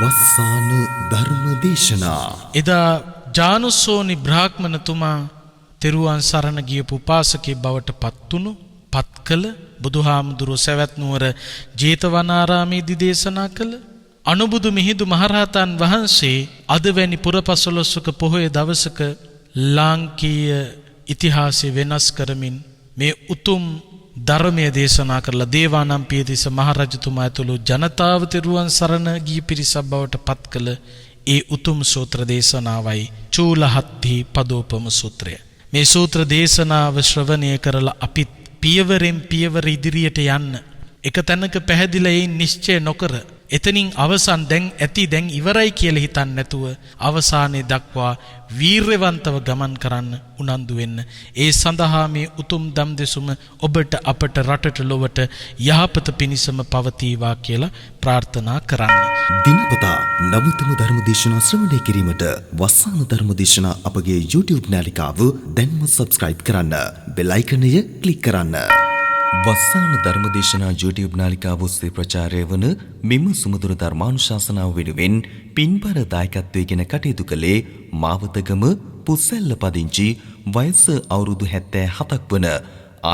වස්සාන ධර්ම දේශනා. එදා ජානුස්සෝනි බ්‍රාහ්මණතුමා තෙරුවන් සරණ ගියපු උපාසකයෙක් බවට පත්තුණු පත් කළ බුදුහාමුදුරුවෝ සවැත් නුවර ජේතවනාරාමේදී දේශනා කළ අනුබුදු මිහිඳු මහරහතන් වහන්සේ අද වැනි පුරපසළොස්වක පොහොය දවසක ලාංකීය ඉතිහාසය වෙනස් කරමින් මේ උතුම් ධර්මය දේශනා කරලා දේවානම්පියතිස්ස මහරජතුමා ඇතුළු ජනතාව තෙරුවන් සරණ ගිය පිරිසක් බවට පත් කළ ඒ උතුම් සූත්‍ර දේශනාවයි චූලහත්ථි පදෝපම සූත්‍රය. මේ සූත්‍ර දේශනාව ශ්‍රවණය කරලා අපිත් පියවරෙන් පියවර ඉදිරියට යන්න එක තැනක පැහැදිලා ඒ නිශ්චය නොකර එතනින් අවසන් දැන් ඉවරයි කියලා හිතන්නේ නැතුව අවසානයේ දක්වා වීරවන්තව ගමන් කරන්න උනන්දු වෙන්න. ඒ සඳහා මේ උතුම් දම් දෙසුම ඔබට අපට රටට ලොවට යහපත පිණිසම පවතිවා කියලා ප්‍රාර්ථනා කරන්න. දිනපතා නවතම ධර්ම දේශනා ශ්‍රවණය කිරීමට වස්සාන ධර්ම දේශනා අපගේ YouTube නාලිකාව දැන්ම subscribe කරන්න. බෙල් අයිකනය ක්ලික් කරන්න. වස්සාන ධර්මදේශනා YouTube නාලිකාව ඔස්සේ ප්‍රචාරය වන මෙම සුමధుර ධර්මානුශාසනාව වෙනුවෙන් පින්බර දායකත්වයෙන් කටයුතු කළේ මාවතගම පුස්සැල්ල පදිංචි වයස අවුරුදු 77ක් වන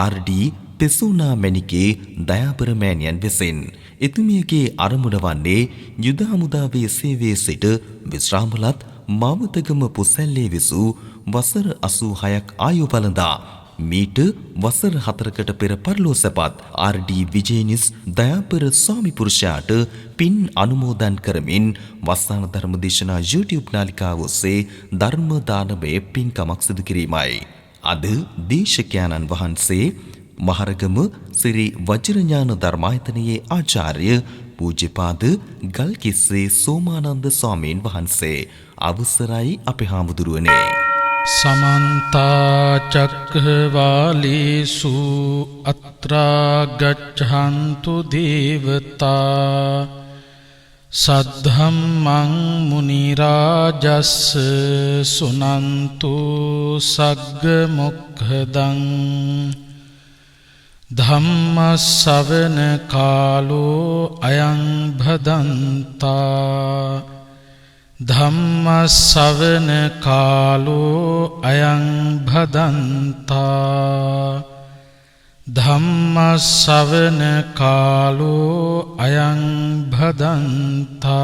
RD පෙසුනා මැණිකේ දයාබර මෑණියන් විසින් එතුමියගේ අරමුණ වන්නේ යුද හමුදාවේ සේවයේ සිට විශ්‍රාමලත් මාවතගම පුස්සැල්ලේ විසූ වසර 86ක් ආයු බලඳා මීට වසර 4කට පෙර පරලෝසපත් RD විජේනිස් දයාපර ස්වාමි පුරුෂයාට පින් අනුමෝදන් කරමින් වස්සාන ධර්මදේශනා YouTube නාලිකාව ඔස්සේ ධර්ම දානමය පින්කමක් සිදු කිරීමයි. අද දේශකයන්න් වහන්සේ මහරගම ශ්‍රී වජිරඥාන ධර්මායතනයේ ආචාර්ය පූජ්‍යපාද ගල්කිස්සේ සෝමානන්ද ස්වාමීන් වහන්සේ. අවසරයි අපේ හාමුදුරුවනේ. समन्ता चक्रवालेषु अत्रा गच्छन्तु देवता सद्धम्मं मुनिराजस् सुनन्तु सग्गमुखदं धम्मश्रवण कालो अयं भदन्ता ධම්මස්සවන කාලෝ අයං භදන්තා ධම්මස්සවන කාලෝ අයං භදන්තා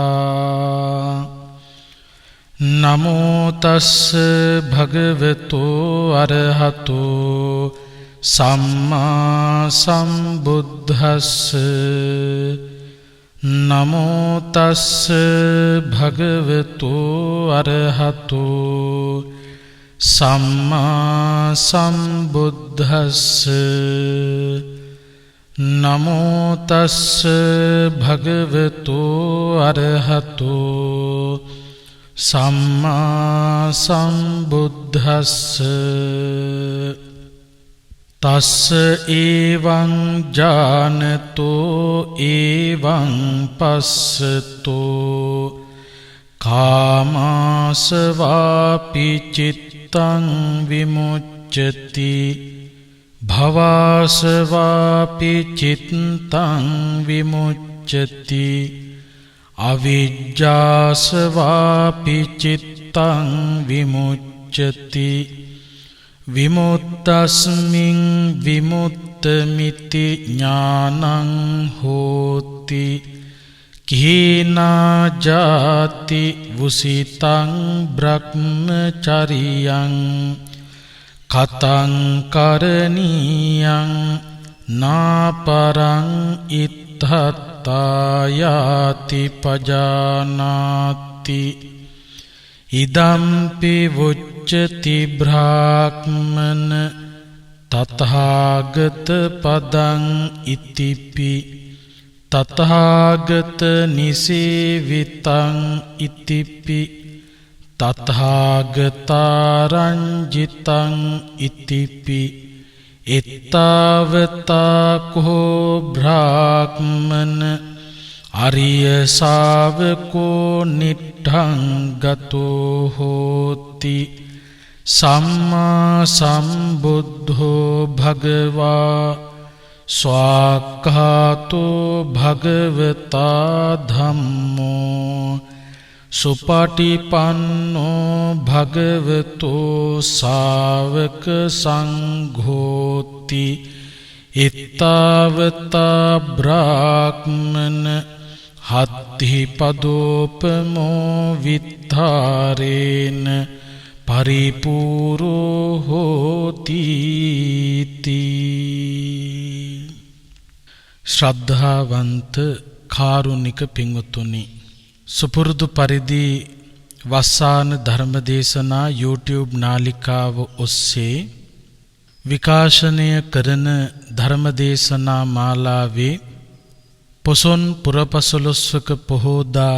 නමෝ තස්ස භගවතෝ අරහතෝ සම්මා සම්බුද්දස්ස නමෝ තස්ස භගවතෝ අරහතෝ සම්මා සම්බුද්දස්ස නමෝ තස්ස භගවතෝ අරහතෝ සම්මා සම්බුද්දස්ස තස්ස ඒවං ජානතෝ ඒවං පස්සතෝ කාමාසවාපි චිත්තං විමුච්ඡති භවාසවාපි චිත්තං විමුච්ඡති අවිජ්ජාසවාපි චිත්තං විමුච්ඡති විමුක්තස්මින් විමුක්තමිති ඥානං හෝති කීනා ජාති වුසිතං බ්‍රහ්මචරියං කතං කරණීයං නාපරං ඉත්තත්තායාති පජානාති ඉදම්පි වුච්චති බ්‍රාහ්මන තථාගත පදං ඉතිපි තථාගත නිසේවිතං ඉතිපි තථාගතාරංජිතං ඉතිපි එත්තාවතා කෝ බ්‍රාහ්මන අරිය ශාවකෝ නිට්ඨං ගතෝ හෝති සම්මා සම්බුද්ධෝ භගවා ස්වාක්ඛාතෝ භගවතා ධම්මෝ සුපටිපන්නෝ භගවතෝ ශාවක සංඝෝති ඉත්තාවතා බ්‍රාහ්මන හත්ති පදෝපමෝ විත්තරේන පරිපූරෝ හෝති තී. ශ්‍රද්ධාවන්ත කාරුණික පින්වතුනි, සුපුරුදු පරිදි වස්සාන ධර්මදේශනා YouTube නාලිකාව ඔස්සේ විකාශනය කරන ධර්මදේශනා මාලාවේ පොසොන් පුරපසළොස්වක පොහෝදා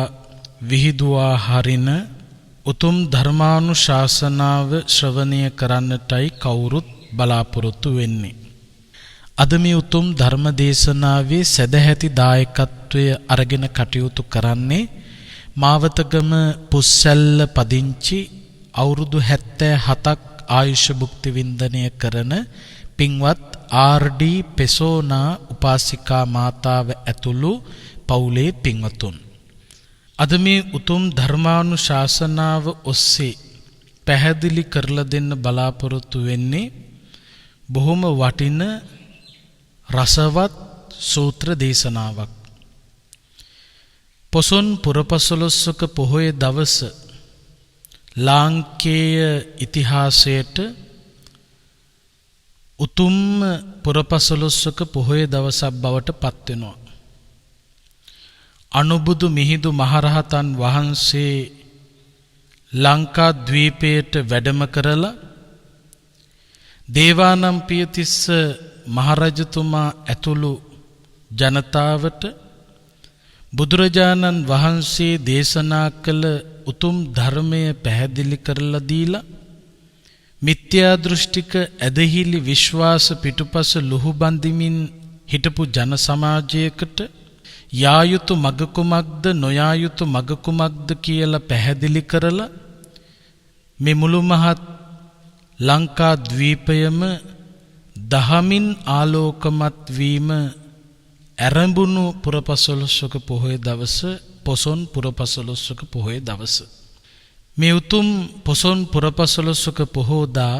විහිදුවා හරින උතුම් ධර්මානුශාසනාව ශ්‍රවණය කරන්නටයි කවුරුත් බලාපොරොත්තු වෙන්නේ. අද මේ උතුම් ධර්මදේශනාවේ සදැහැති දායකත්වය අරගෙන කටයුතු කරන්නේ මාවතගම පුස්සැල්ල පදිංචි අවුරුදු 77ක් ආයුෂ භුක්ති වින්දනය කරන පින්වත් ආර්.ඩී. පෙසෝනා උපාසිකා මාතාව ඇතුළු පවුලේ පින්වතුන්. අද මේ උතුම් ධර්මානුශාසනාව ඔස්සේ පැහැදිලි කරලා දෙන්න බලාපොරොත්තු වෙන්නේ බොහොම වටින රසවත් සූත්‍ර දේශනාවක්. පොසොන් පුරපසළොස්වක පොහොය දවස ලාංකේය ඉතිහාසයට උතුම් පුරපසළොස්වක පොහොය දවසක් බවට පත්වෙනවා. අනුබුදු මිහිඳු මහරහතන් වහන්සේ ලංකා ද්වීපයට වැඩම කරලා දේවානම්පියතිස්ස මහරජතුමා ඇතුළු ජනතාවට බුදුරජාණන් වහන්සේ දේශනා කළ උතුම් ධර්මය පැහැදිලි කරලා දීලා මිත්‍යා දෘෂ්ටික ඇදහිලි විශ්වාස පිටුපස ලුහු බඳිමින් හිටපු ජන සමාජයකට යා යුතු මග කුමක්ද නොයා යුතු මග කුමක්ද කියලා පැහැදිලි කරලා මේ මුළු මහත් ලංකා ද්වීපයම දහමින් ආලෝකමත් වීම ඇරඹුණු පුරපසළොස්වක පොහොය දවස පොසොන් පුරපසළොස්වක පොහොය දවස. මේ උතුම් පොසොන් පුරපසළොස්වක පොහෝදා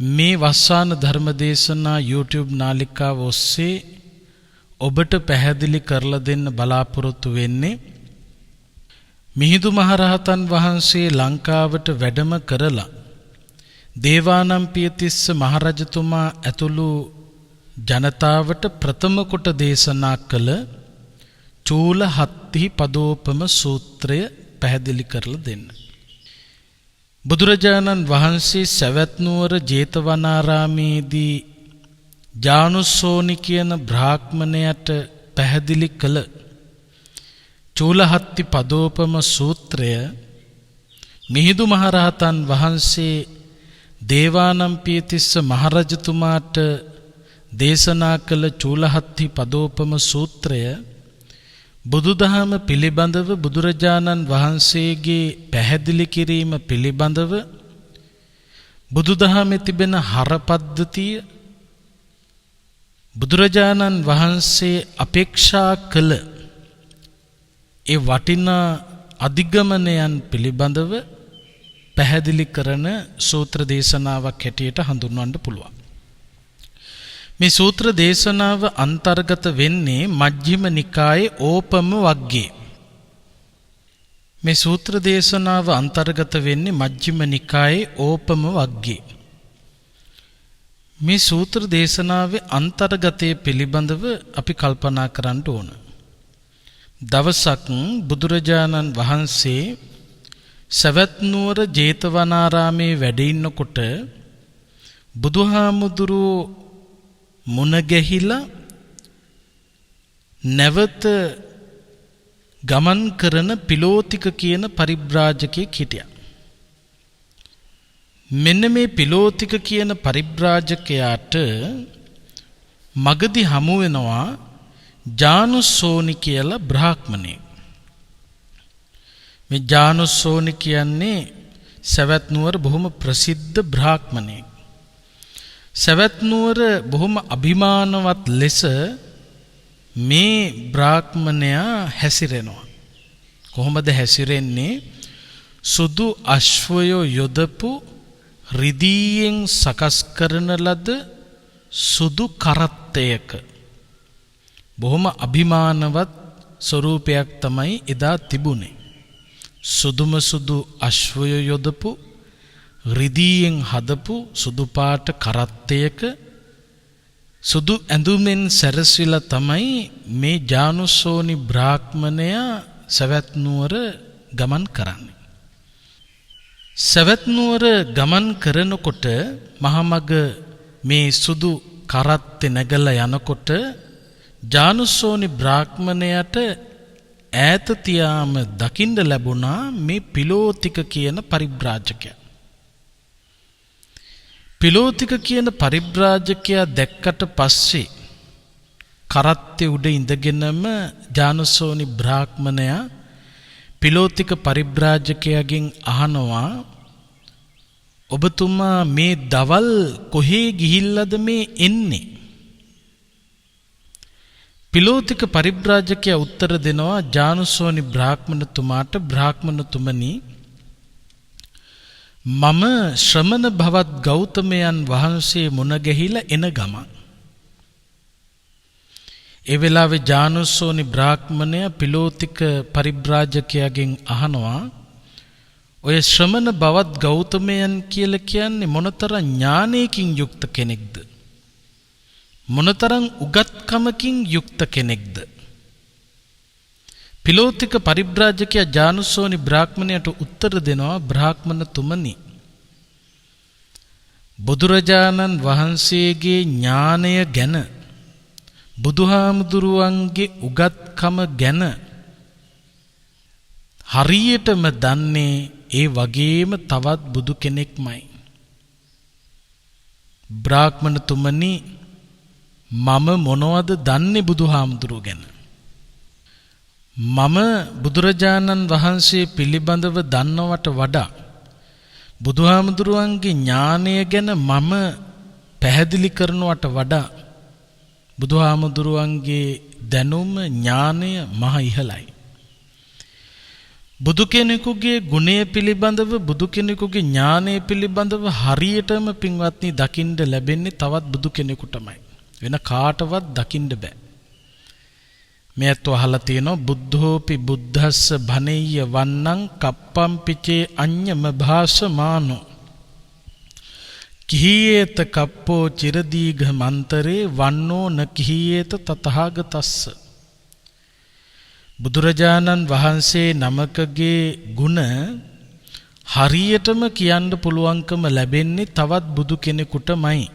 මේ වස්සාන ධර්මදේශනා YouTube නාලිකාව ඔස්සේ ඔබට පැහැදිලි කරලා දෙන්න බලාපොරොත්තු වෙන්නේ මිහිඳු මහරහතන් වහන්සේ ලංකාවට වැඩම කරලා දේවානම්පියතිස්ස මහරජතුමා ඇතුළු ජනතාවට ප්‍රථම කොට දේශනා කළ චූල හත්ති පදෝපම සූත්‍රය පැහැදිලි කරලා දෙන්න. බුදුරජාණන් වහන්සේ සවැත් නුවර ජේතවනාරාමේදී ජානුස්සෝනි කියන බ්‍රාහ්මණයට පැහැදිලි කළ චූලහත්ති පදෝපම සූත්‍රය මිහිඳු මහරහතන් වහන්සේ දේවානම්පියතිස්ස මහරජතුමාට දේශනා කළ චූලහත්ති පදෝපම සූත්‍රය බුදුදහම පිළිබඳව බුදුරජාණන් වහන්සේගේ පැහැදිලි කිරීම පිළිබඳව බුදුදහමේ තිබෙන හරපද්ධතිය බුදුරජාණන් වහන්සේ අපේක්ෂා කළ ඒ වටිනා අධිගමනයන් පිළිබඳව පැහැදිලි කරන සූත්‍ර දේශනාවක් හැටියට හඳුන්වන්න පුළුවන්. මේ සූත්‍ර දේශනාව අන්තර්ගත වෙන්නේ මජ්ක්‍ධිම නිකායේ ඕපම වග්ගයේ. මේ සූත්‍ර දේශනාව අන්තර්ගත වෙන්නේ මජ්ක්‍ධිම නිකායේ ඕපම වග්ගයේ. මේ සූත්‍ර දේශනාවේ අන්තර්ගතයේ පිළිබඳව අපි කල්පනා කරන්න ඕන. දවසක් බුදුරජාණන් වහන්සේ සවැත් නුවර ජේතවනාරාමේ වැඩ ඉන්නකොට බුදුහාමුදුරුවෝ මුණ ගැහිලා නැවත ගමන් කරන පිලෝතික කියන පරිබ්‍රාජකයෙක් හිටියා. මෙන්න මේ පිලෝතික කියන පරිබ්‍රාජකයාට මගදී හමු වෙනවා ජානුස්සෝනි කියලා බ්‍රාහ්මණයෙක්. මේ ජානුස්සෝනි කියන්නේ සවැත් නුවර බොහොම ප්‍රසිද්ධ බ්‍රාහ්මණයෙක්. සවැත් නුවර බොහොම අභිමානවත් ලෙස මේ බ්‍රාහ්මණයා හැසිරෙනවා. කොහොමද හැසිරෙන්නේ? සුදු අශ්වයෝ යොදපු රිදීයෙන් සකස් කරන ලද සුදු කරත්තයක බොහොම අභිමානවත් ස්වරූපයක් තමයි එදා තිබුණේ. සුදුම සුදු අශ්වයෝ යොදපු රිදීයෙන් හදපු සුදු පාට කරත්තයක සුදු ඇඳුමෙන් සැරසිලා තමයි මේ ජානුස්සෝනි බ්‍රාහ්මණයා සවැත් නුවර ගමන් කරන්නේ. සවැත් නුවර ගමන් කරනකොට මහමග මේ සුදු කරත්තේ නැගලා යනකොට ජානුස්සෝනි බ්‍රාහ්මණයාට ඈත තියාම දකින්න ලැබුණා මේ පිලෝතික කියන පරිබ්‍රාජකයා. පිලෝතික කියන පරිබ්‍රාජකයා දැක්කට පස්සේ කරත්තේ උඩ ඉඳගෙනම ජානුස්සෝනි බ්‍රාහ්මණයා පිලෝතික පරිබ්‍රාජකයාගෙන් අහනවා, ඔබතුමා මේ දවල් කොහේ ගිහිල්ලාද මේ එන්නේ? පිලෝතික පරිබ්‍රාජකයා උත්තර දෙනවා ජානුස්සෝනි බ්‍රාහ්මණතුමාට, බ්‍රාහ්මණතුමනි, මම ශ්‍රමණ භවත් ගෞතමයන් වහන්සේ මුණ ගැහිලා එන ගමන්. ඒ වෙලාවේ ජානුස්සෝනි බ්‍රාහ්මණයා පිලෝතික පරිබ්‍රාජකයාගෙන් අහනවා, ඔය ශ්‍රමණ භවත් ගෞතමයන් කියලා කියන්නේ මොනතරම් ඥානයකින් යුක්ත කෙනෙක්ද? මොනතරම් උගත්කමකින් යුක්ත කෙනෙක්ද? පිලෝතික පරිබ්‍රාජකයා ජානුස්සෝනි බ්‍රාහ්මණයට උත්තර දෙනවා, බ්‍රාහ්මණතුමනි, බුදුරජාණන් වහන්සේගේ ඥානය ගැන, බුදුහාමුදුරුවන්ගේ උගත්කම ගැන හරියටම දන්නේ ඒ වගේම තවත් බුදු කෙනෙක්මයි. බ්‍රාහ්මණතුමනි, මම මොනවද දන්නේ බුදුහාමුදුරුව ගැන? මම බුදුරජාණන් වහන්සේ පිළිබඳව දන්නවට වඩා බුදුහාමුදුරුවන්ගේ ඥානය ගැන මම පැහැදිලි කරනවට වඩා බුදුහාමුදුරුවන්ගේ දැනුම ඥානය මහ ඉහළයි. බුදු කෙනෙකුගේ ගුණය පිළිබඳව, බුදු කෙනෙකුගේ ඥානය පිළිබඳව හරියටම පින්වත්නි දකින්න ලැබෙන්නේ තවත් බුදු කෙනෙකුටමයි. වෙන කාටවත් දකින්න බෑ. මේත් අහලා තියෙනවා, බුද්ධෝපි බුද්ධස්ස භනෙය්‍ය වන්නං කප්පම් පිචේ අඤ්ඤම භාසමානෝ කිහියේත කප්පෝ චිරදීඝ මන්තරේ වන්නෝ න කිහියේත තථාගතස්ස. බුදුරජාණන් වහන්සේ නමකගේ ගුණ හරියටම කියන්න පුළුවන්කම ලැබෙන්නේ තවත් බුදු කෙනෙකුටමයි.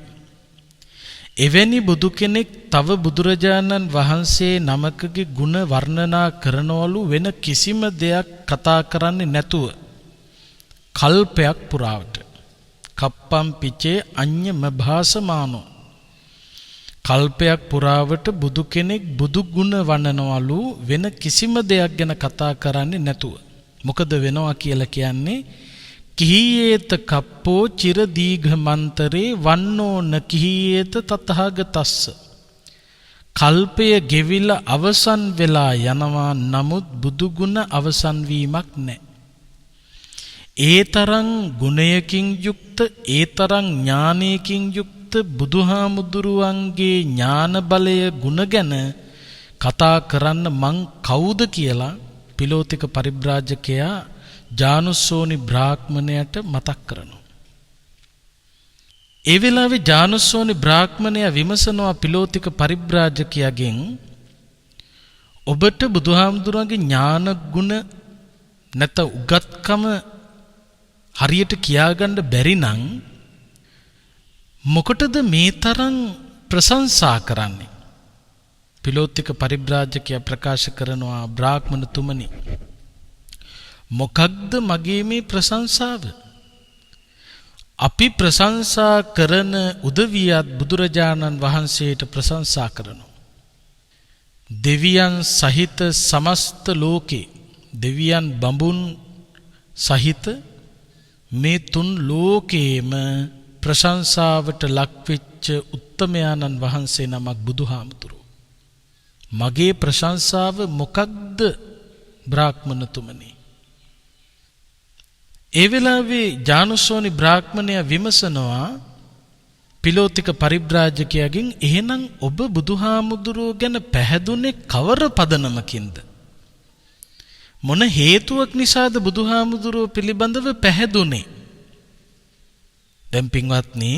එවැනි බුදු කෙනෙක් තව බුදුරජාණන් වහන්සේ නමකගේ ගුණ වර්ණනා කරනවලු වෙන කිසිම දෙයක් කතා කරන්නේ නැතුව කල්පයක් පුරාවට. කප්පම් පිචේ අඤ්ඤම භාසමානෝ. කල්පයක් පුරාවට බුදු කෙනෙක් බුදු ගුණ වන්නනවලු වෙන කිසිම දෙයක් ගැන කතා කරන්නේ නැතුව. මොකද වෙනවා කියලා කියන්නේ, කිහියේත කප්පෝ චිර දීඝ මන්තරේ වන්නෝ න කිහියේත තථාගතස්ස. කල්පය ගෙවිලා අවසන් වෙලා යනවා, නමුත් බුදු ගුණ අවසන් වීමක් නැහැ. ඒ තරම් ගුණයකින් යුක්ත, ඒ තරම් ඥානයකින් යුක්ත බුදුහාමුදුරුවන්ගේ ඥාන බලය ගුණ ගැන කතා කරන්න මං කවුද කියලා පිලෝතික පරිබ්‍රාජකයා ජානුස්සෝනි බ්‍රාහ්මණයට මතක් කරනවා. ඒ වෙලාවේ ජානුස්සෝනි බ්‍රාහ්මණයා විමසනවා පිලෝතික පරිබ්‍රාජකයාගෙන්, ඔබට බුදුහාමුදුරුවන්ගේ ඥාන ගුණ නැත උගත්කම හරියට කියාගන්න බැරි නම් මොකටද මේ තරම් ප්‍රශංසා කරන්නේ? පිලෝතික පරිබ්‍රාජකයා ප්‍රකාශ කරනවා, බ්‍රාහ්මණතුමනි, මොකක්ද මගේ මේ ප්‍රශංසාව? අපි ප්‍රශංසා කරන උදවියත් බුදුරජාණන් වහන්සේට ප්‍රශංසා කරනවා. දෙවියන් සහිත සමස්ත ලෝකේ, දෙවියන් බඹුන් සහිත මේ තුන් ලෝකේම ප්‍රශංසාවට ලක්වෙච්ච උත්තමයාණන් වහන්සේ නමක් බුදුහාමුදුරුවෝ. මගේ ප්‍රශංසාව මොකක්ද බ්‍රාහ්මණතුමනි. ඒ වෙලාවේ ජානුසෝනි බ්‍රාහ්මණයා විමසනවා පිලෝතික පරිබ්‍රාජකයාගෙන්, එහෙනම් ඔබ බුදුහාමුදුරුවෝ ගැන පැහැදුනේ කවර පදනමකින්ද? මොන හේතුවක් නිසාද බුදුහාමුදුරුවෝ පිළිබඳව පැහැදුනේ? දැන් පින්වත්නි,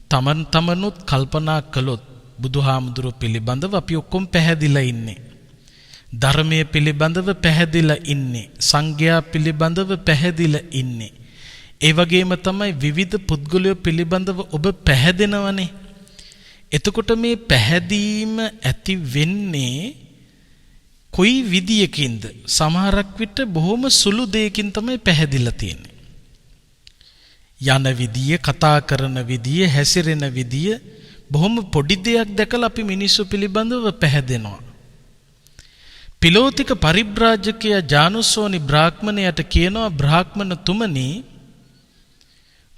තමනුත් කල්පනා කළොත් බුදුහාමුදුරුවෝ පිළිබඳව අපි ඔක්කොම පැහැදිලා ඉන්නේ. ධර්මයේ පිළිබඳව පැහැදිලා ඉන්නේ. සංඝයා පිළිබඳව පැහැදිලා ඉන්නේ. ඒ වගේම තමයි විවිධ පුද්ගලයෝ පිළිබඳව ඔබ පැහැදෙනවනේ. එතකොට මේ පැහැදීම ඇති වෙන්නේ කොයි විදියකින්ද? සමහරක් විට බොහොම සුළු දෙයකින් තමයි පැහැදිලා තියෙන්නේ. යන විදිය, කතා කරන විදිය, හැසිරෙන විදිය, බොහොම පොඩි දෙයක් දැකලා අපි මිනිස්සු පිළිබඳව පැහැදෙනවා. පිලෝතික පරිබ්‍රාජකයා ජානුසෝනි බ්‍රාහ්මණයාට කියනවා, බ්‍රාහ්මණතුමනි,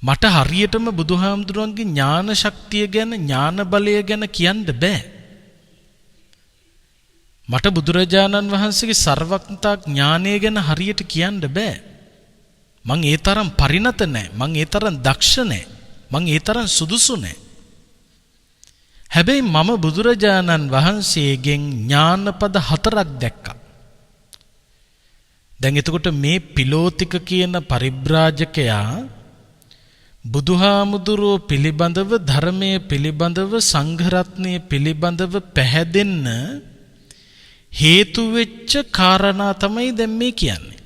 මට හරියටම බුදුහාමුදුරන්ගේ ඥාන ශක්තිය ගැන, ඥාන බලය ගැන කියන්න බෑ. මට බුදුරජාණන් වහන්සේගේ සර්වඥතා ඥානය ගැන හරියට කියන්න බෑ. මං ඒ තරම් පරිණත නැහැ. මං ඒ තරම් දක්ෂ නැහැ. මං ඒ තරම් සුදුසු නැහැ. හැබැයි මම බුදුරජාණන් වහන්සේගෙන් ඥානපද 4ක් දැක්කා. දැන් එතකොට මේ පිලෝතික කියන පරිබ්‍රාජකයා බුදුහාමුදුරුවෝ පිළිබඳව, ධර්මයේ පිළිබඳව, සංඝරත්නයේ පිළිබඳව පැහැදෙන්න හේතු වෙච්ච කාරණා තමයි දැන් මේ කියන්නේ.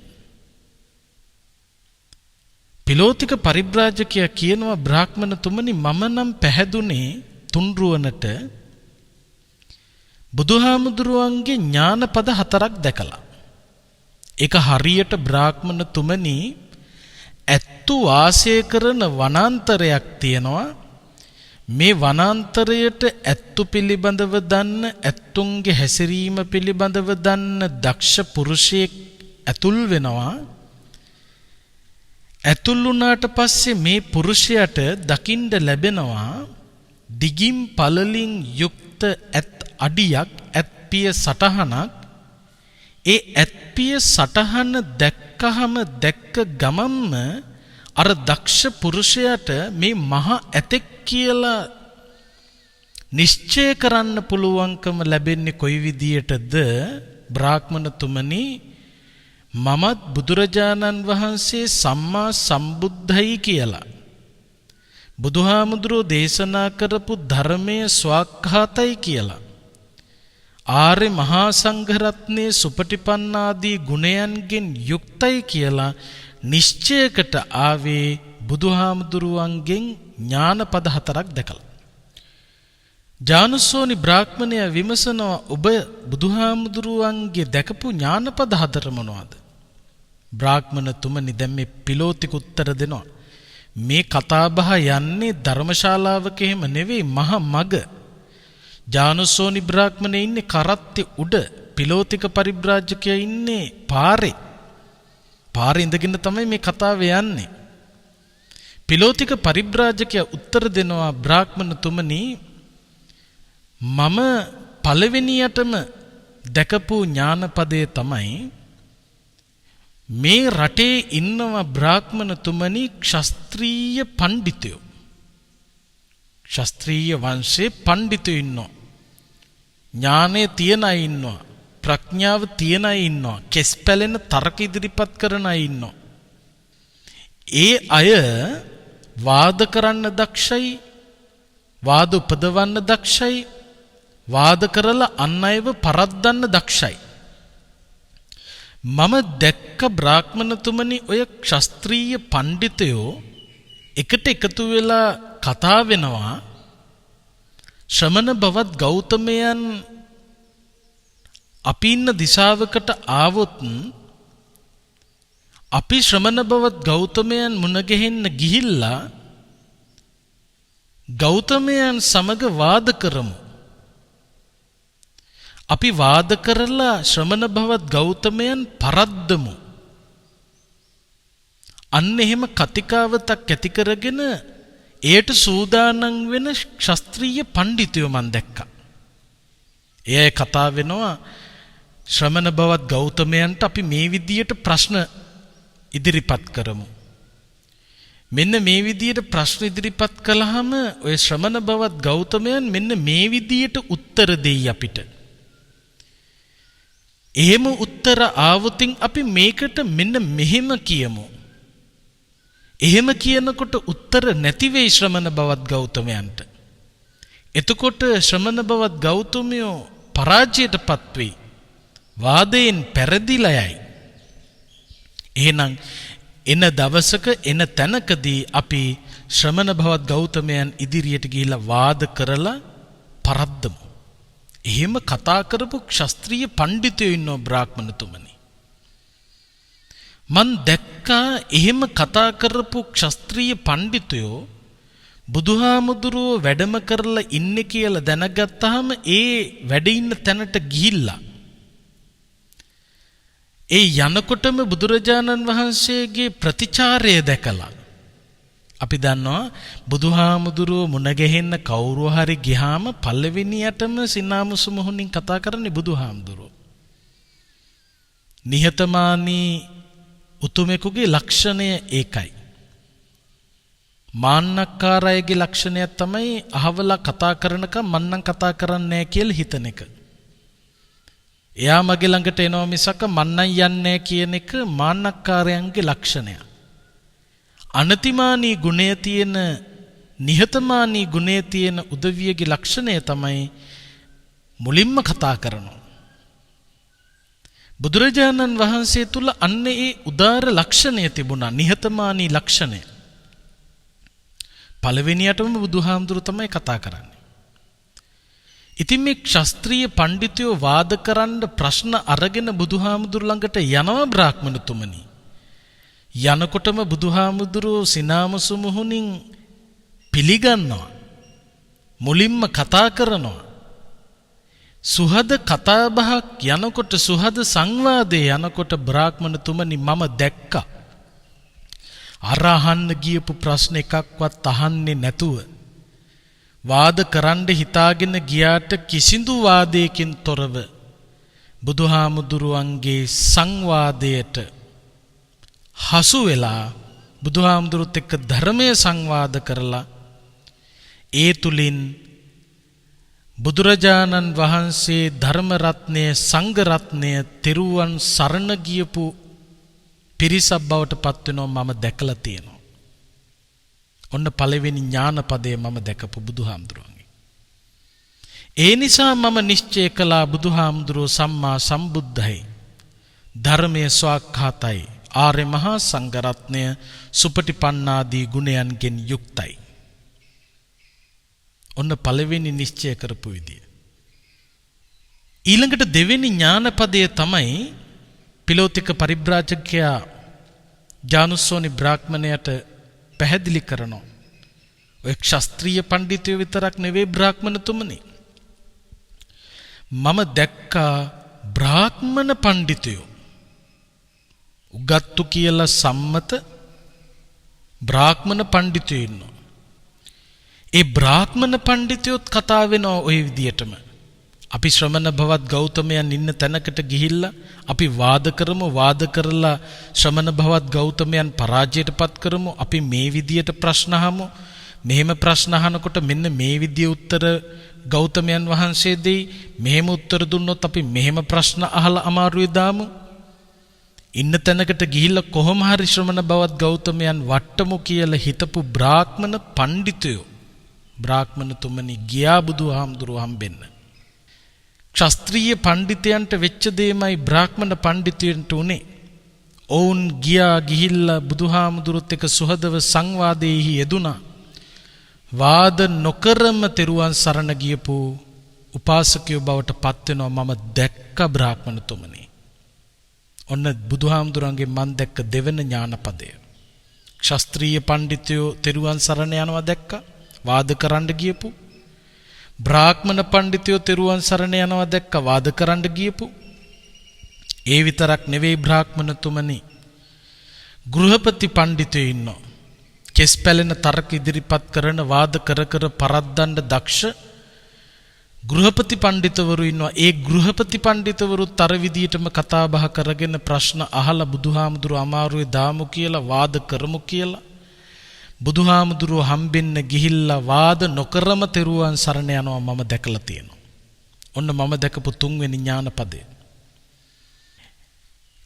පිලෝතික පරිබ්‍රාජකයා කියනවා, බ්‍රාහ්මණතුමනි, මම නම් පැහැදුනේ තුන්රුවනට බුදුහාමුදුරුවන්ගේ ඥානපද 4ක් දැකලා. ඒක හරියට බ්‍රාහ්මණතුමනි, ඇත්තු වාසය කරන වනාන්තරයක් තියෙනවා. මේ වනාන්තරයට ඇත්තු පිළිබඳව දන්න, ඇත්තුන්ගේ හැසිරීම පිළිබඳව දන්න දක්ෂ පුරුෂයෙක් ඇතුල් වෙනවා. ඇතුල් වුණාට පස්සේ මේ පුරුෂයාට දකින්න ලැබෙනවා දිගින් පළලින් යුක්ත ඇත් අඩියක්, ඇත්පිය සටහනක්. ඒ ඇත්පිය සටහන දැක්කහම, දැක්ක ගමන්ම අර දක්ෂ පුරුෂයාට මේ මහා ඇතෙක් කියලා නිශ්චය කරන්න පුළුවන්කම ලැබෙන්නේ කොයි විදියටද? බ්‍රාහ්මණතුමනි, මමත් බුදුරජාණන් වහන්සේ සම්මා සම්බුද්ධයි කියලා, බුදුහාමුදුරෝ දේශනා කරපු ධර්මයේ ස්වාක්ඛාතයි කියලා, ආර්ය මහා සංඝරත්නයේ සුපටිපන්නාදී ගුණයන්ගෙන් යුක්තයි කියලා නිශ්චයකට ආවේ බුදුහාමුදුරුවන්ගෙන් ඥානපද 4ක් දැකලා. ජානුසෝනි බ්‍රාහ්මණයා විමසනවා, ඔබ බුදුහාමුදුරුවන්ගේ දැකපු ඥානපද 4 මොනවද? බ්‍රාහ්මණතුමනි, දැන් මේ පිලෝතික උත්තර දෙනවා. මේ කතාබහ යන්නේ ධර්මශාලාවක එහෙම නෙවෙයි, මහ මග. ජානුසෝනි බ්‍රාහ්මණයා ඉන්නේ කරත්තේ උඩ, පිලෝතික පරිබ්‍රාජකයා ඉන්නේ පාරේ. පාරේ ඉඳගෙන තමයි මේ කතාව යන්නේ. පිලෝතික පරිබ්‍රාජකයා උත්තර දෙනවා, බ්‍රාහ්මණතුමනි, මම පළවෙනියටම දැකපු ඥානපදයේ තමයි මේ රටේ ඉන්නවා බ්‍රාහ්මණතුමනි ක්ෂත්‍රීය පණ්ඩිතයෝ. ක්ෂත්‍රීය වංශේ පණ්ඩිතයෝ ඉන්නවා. ඥානය තියන අය ඉන්නවා. ප්‍රඥාව තියන අය ඉන්නවා. කෙස් පැලෙන තර්ක ඉදිරිපත් කරන අය ඉන්නවා. ඒ අය වාද කරන්න දක්ෂයි, වාද උපදවන්න දක්ෂයි, වාද කරලා අන් අයව පරද්දන්න දක්ෂයි. මම දැක්ක බ්‍රාහ්මණතුමනි, ඔය ක්ෂත්‍රීය පණ්ඩිතයෝ එකට එකතු වෙලා කතා වෙනවා. ශ්‍රමණ බවත් ගෞතමයන් අපි ඉන්න දිශාවකට ආවොත් අපි ශ්‍රමණ බවත් ගෞතමයන් මුණ ගැහෙන්න ගිහිල්ලා ගෞතමයන් සමග වාද කරමු. අපි වාද කරලා ශ්‍රමණ බවත් ගෞතමයන් පරද්දමු. අන්න එහෙම කතිකාවතක් ඇති කරගෙන එයට සූදානම් වෙන ශාස්ත්‍රීය පඬිතුයෝ මන් දැක්කා. එයයි කතා වෙනවා ශ්‍රමණ බවත් ගෞතමයන්ට අපි මේ විදියට ප්‍රශ්න ඉදිරිපත් කරමු. මෙන්න මේ විදියට ප්‍රශ්න ඉදිරිපත් කළාම ඔය ශ්‍රමණ බවත් ගෞතමයන් මෙන්න මේ විදියට උත්තර දෙයි අපිට. එහෙම උත්තර ආවොතින් අපි මේකට මෙන්න මෙහෙම කියමු. එහෙම කියනකොට උත්තර නැති වෙයි ශ්‍රමණ බවත් ගෞතමයන්ට. එතකොට ශ්‍රමණ බවත් ගෞතමයෝ පරාජයටපත් වෙයි. වාදයෙන් පෙරදිලා යයි. එහෙනම් එන දවසක එන තැනකදී අපි ශ්‍රමණ බවත් ගෞතමයන් ඉදිරියට ගිහිලා වාද කරලා පරද්දමු. එහෙම කතා කරපු ක්ෂත්‍රීය පඬිතුයෝ ඉන්නෝ බ්‍රාහ්මණතුමනි. මන් දැක්කා එහෙම කතා කරපු ක්ෂත්‍රීය පඬිතුයෝ බුදුහාමුදුරුවෝ වැඩම කරලා ඉන්නේ කියලා දැනගත්තාම ඒ වැඩ ඉන්න තැනට ගිහිල්ලා ඒ යනකොටම බුදුරජාණන් වහන්සේගේ ප්‍රතිචාරය දැකලා අපි දන්නවා බුදුහාමුදුරුවෝ මුණ ගැහෙන්න කවුරු හරි ගියාම පළවෙනියටම සිනාමුසු මොහොනින් කතා කරන්නේ බුදුහාමුදුරුවෝ. නිහතමානී උතුමෙකුගේ ලක්ෂණය ඒකයි. මාන්නක්කාරයගේ ලක්ෂණය තමයි අහවලා කතා කරනකම් මන්නම් කතා කරන්නේ නැහැ කියලා හිතන එක. එයා මගේ ළඟට එනවා මිසක මන්නම් යන්නේ කියන එක මාන්නක්කාරයන්ගේ ලක්ෂණය. අනතිමානී ගුණය තියෙන නිහතමානී ගුණය තියෙන උදවියගේ ලක්ෂණය තමයි මුලින්ම කතා කරනවා. බුදුරජාණන් වහන්සේ තුල අන්න ඒ උදාර ලක්ෂණය තිබුණා, නිහතමානී ලක්ෂණය. පළවෙනියටම බුදුහාමුදුරු තමයි කතා කරන්නේ. ඉතින් මේ ක්ෂත්‍රීය පඬිතුයෝ වාද කරන්න ප්‍රශ්න අරගෙන බුදුහාමුදුරු ළඟට යනවා බ්‍රාහ්මණතුමනි. යනකොටම බුදුහාමුදුරුවෝ සිනාමසු මුහුණින් පිළිගන්නවා. මුලින්ම කතා කරනවා. සුහද කතාබහක් යනකොට සුහද සංවාදයේ යනකොට බ්‍රාහ්මණතුමනි මම දැක්කා. අරහන්න ගියපු ප්‍රශ්න එකක්වත් අහන්නේ නැතුව වාද කරන්න හිතාගෙන ගියාට කිසිදු වාදයකින් තොරව බුදුහාමුදුරුවන්ගේ සංවාදයට හසු වෙලා බුදුහාමුදුරුත් එක්ක ධර්මයේ සංවාද කරලා ඒ තුලින් බුදුරජාණන් වහන්සේ ධර්ම රත්නය සංඝ රත්නය තෙරුවන් සරණ ගියපු පිරිසක් බවට පත් වෙනවා මම දැකලා තියෙනවා. ඔන්න පළවෙනි ඥානපදයේ මම දැකපු බුදුහාමුදුරුවන්ගේ. ඒ නිසා මම නිශ්චය කළා බුදුහාමුදුරුවෝ සම්මා සම්බුද්ධයි. ධර්මයේ ස්වාක්ඛාතයි. ආර්ය මහා සංඝ රත්නය සුපටිපන්නාදී ගුණයන්ගෙන් යුක්තයි. ඔන්න පළවෙනි නිශ්චය කරපු විදිය. ඊළඟට දෙවෙනි ඥානපදය තමයි පිලෝතික පරිබ්‍රාජකයා ජානුස්සෝනි බ්‍රාහ්මණයට පැහැදිලි කරනවා. ඔය ක්ෂත්‍රීය පඬිතුයෝ විතරක් නෙවෙයි බ්‍රාහ්මණතුමනි. මම දැක්කා බ්‍රාහ්මණ පඬිතුයෝ උගත්තු කියලා සම්මත බ්‍රාහ්මණ පඬිතුයෝ ඉන්නවා. ඒ බ්‍රාහ්මණ පඬිතුයොත් කතා වෙනවා ওই විදියටම. අපි ශ්‍රමණ භවත් ගෞතමයන් ඉන්න තැනකට ගිහිල්ලා අපි වාද කරමු, වාද කරලා ශ්‍රමණ භවත් ගෞතමයන් පරාජයටපත් කරමු. අපි මේ විදියට ප්‍රශ්න අහමු. මෙහෙම ප්‍රශ්න අහනකොට මෙන්න මේ විදිය උත්තර ගෞතමයන් වහන්සේ දෙයි. මෙහෙම උත්තර දුන්නොත් අපි මෙහෙම ප්‍රශ්න අහලා අමාරුවේ දාමු. ඉන්න තැනකට ගිහිල්ලා කොහොම හරි ශ්‍රමණ භවත් ගෞතමයන් වට්ටමු කියලා හිතපු බ්‍රාහ්මණ පඬිතුයෝ බ්‍රාහ්මණතුමනි ගියා බුදුහාමුදුරුවෝ හම්බෙන්න. ක්ෂත්‍රීය පඬිතයන්ට වෙච්ච දෙයමයි බ්‍රාහ්මණ පඬිතුයන්ට උනේ. ඔවුන් ගිහිල්ලා බුදුහාමුදුරුත් එක්ක සුහදව සංවාදයේහි යෙදුනා. වාද නොකරම තෙරුවන් සරණ ගියපු උපාසකයෝ බවට පත් වෙනවා මම දැක්ක බ්‍රාහ්මණතුමනි. ඔන්න බුදුහාමුදුරන්ගේ මන් දැක්ක දෙවන ඥානපදය. ක්ෂත්‍රීය පඬිතුයෝ තෙරුවන් සරණ යනවා දැක්කා. වාද කරන්න ගියපු බ්‍රාහ්මණ පඬිතුයෝ තෙරුවන් සරණ යනවා දැක්ක වාද කරන්න ගියපු. ඒ විතරක් නෙවෙයි බ්‍රාහ්මණතුමනි, ගෘහපති පඬිතුයෝ ඉන්නවා. කෙස් පැලෙන තර්ක ඉදිරිපත් කරන වාද කර කර පරද්දන්න දක්ෂ ගෘහපති පඬිතුවරු ඉන්නවා. ඒ ගෘහපති පඬිතුවරුත් අර විදියටම කතා බහ කරගෙන ප්‍රශ්න අහලා බුදුහාමුදුරු අමාරුවේ දාමු කියලා වාද කරමු කියලා බුදුහාමුදුරු හම්බෙන්න ගිහිල්ලා වාද නොකරම තෙරුවන් සරණ යනවා මම දැකලා තියෙනවා. ඔන්න මම දැකපු තුන්වෙනි ඥානපදය.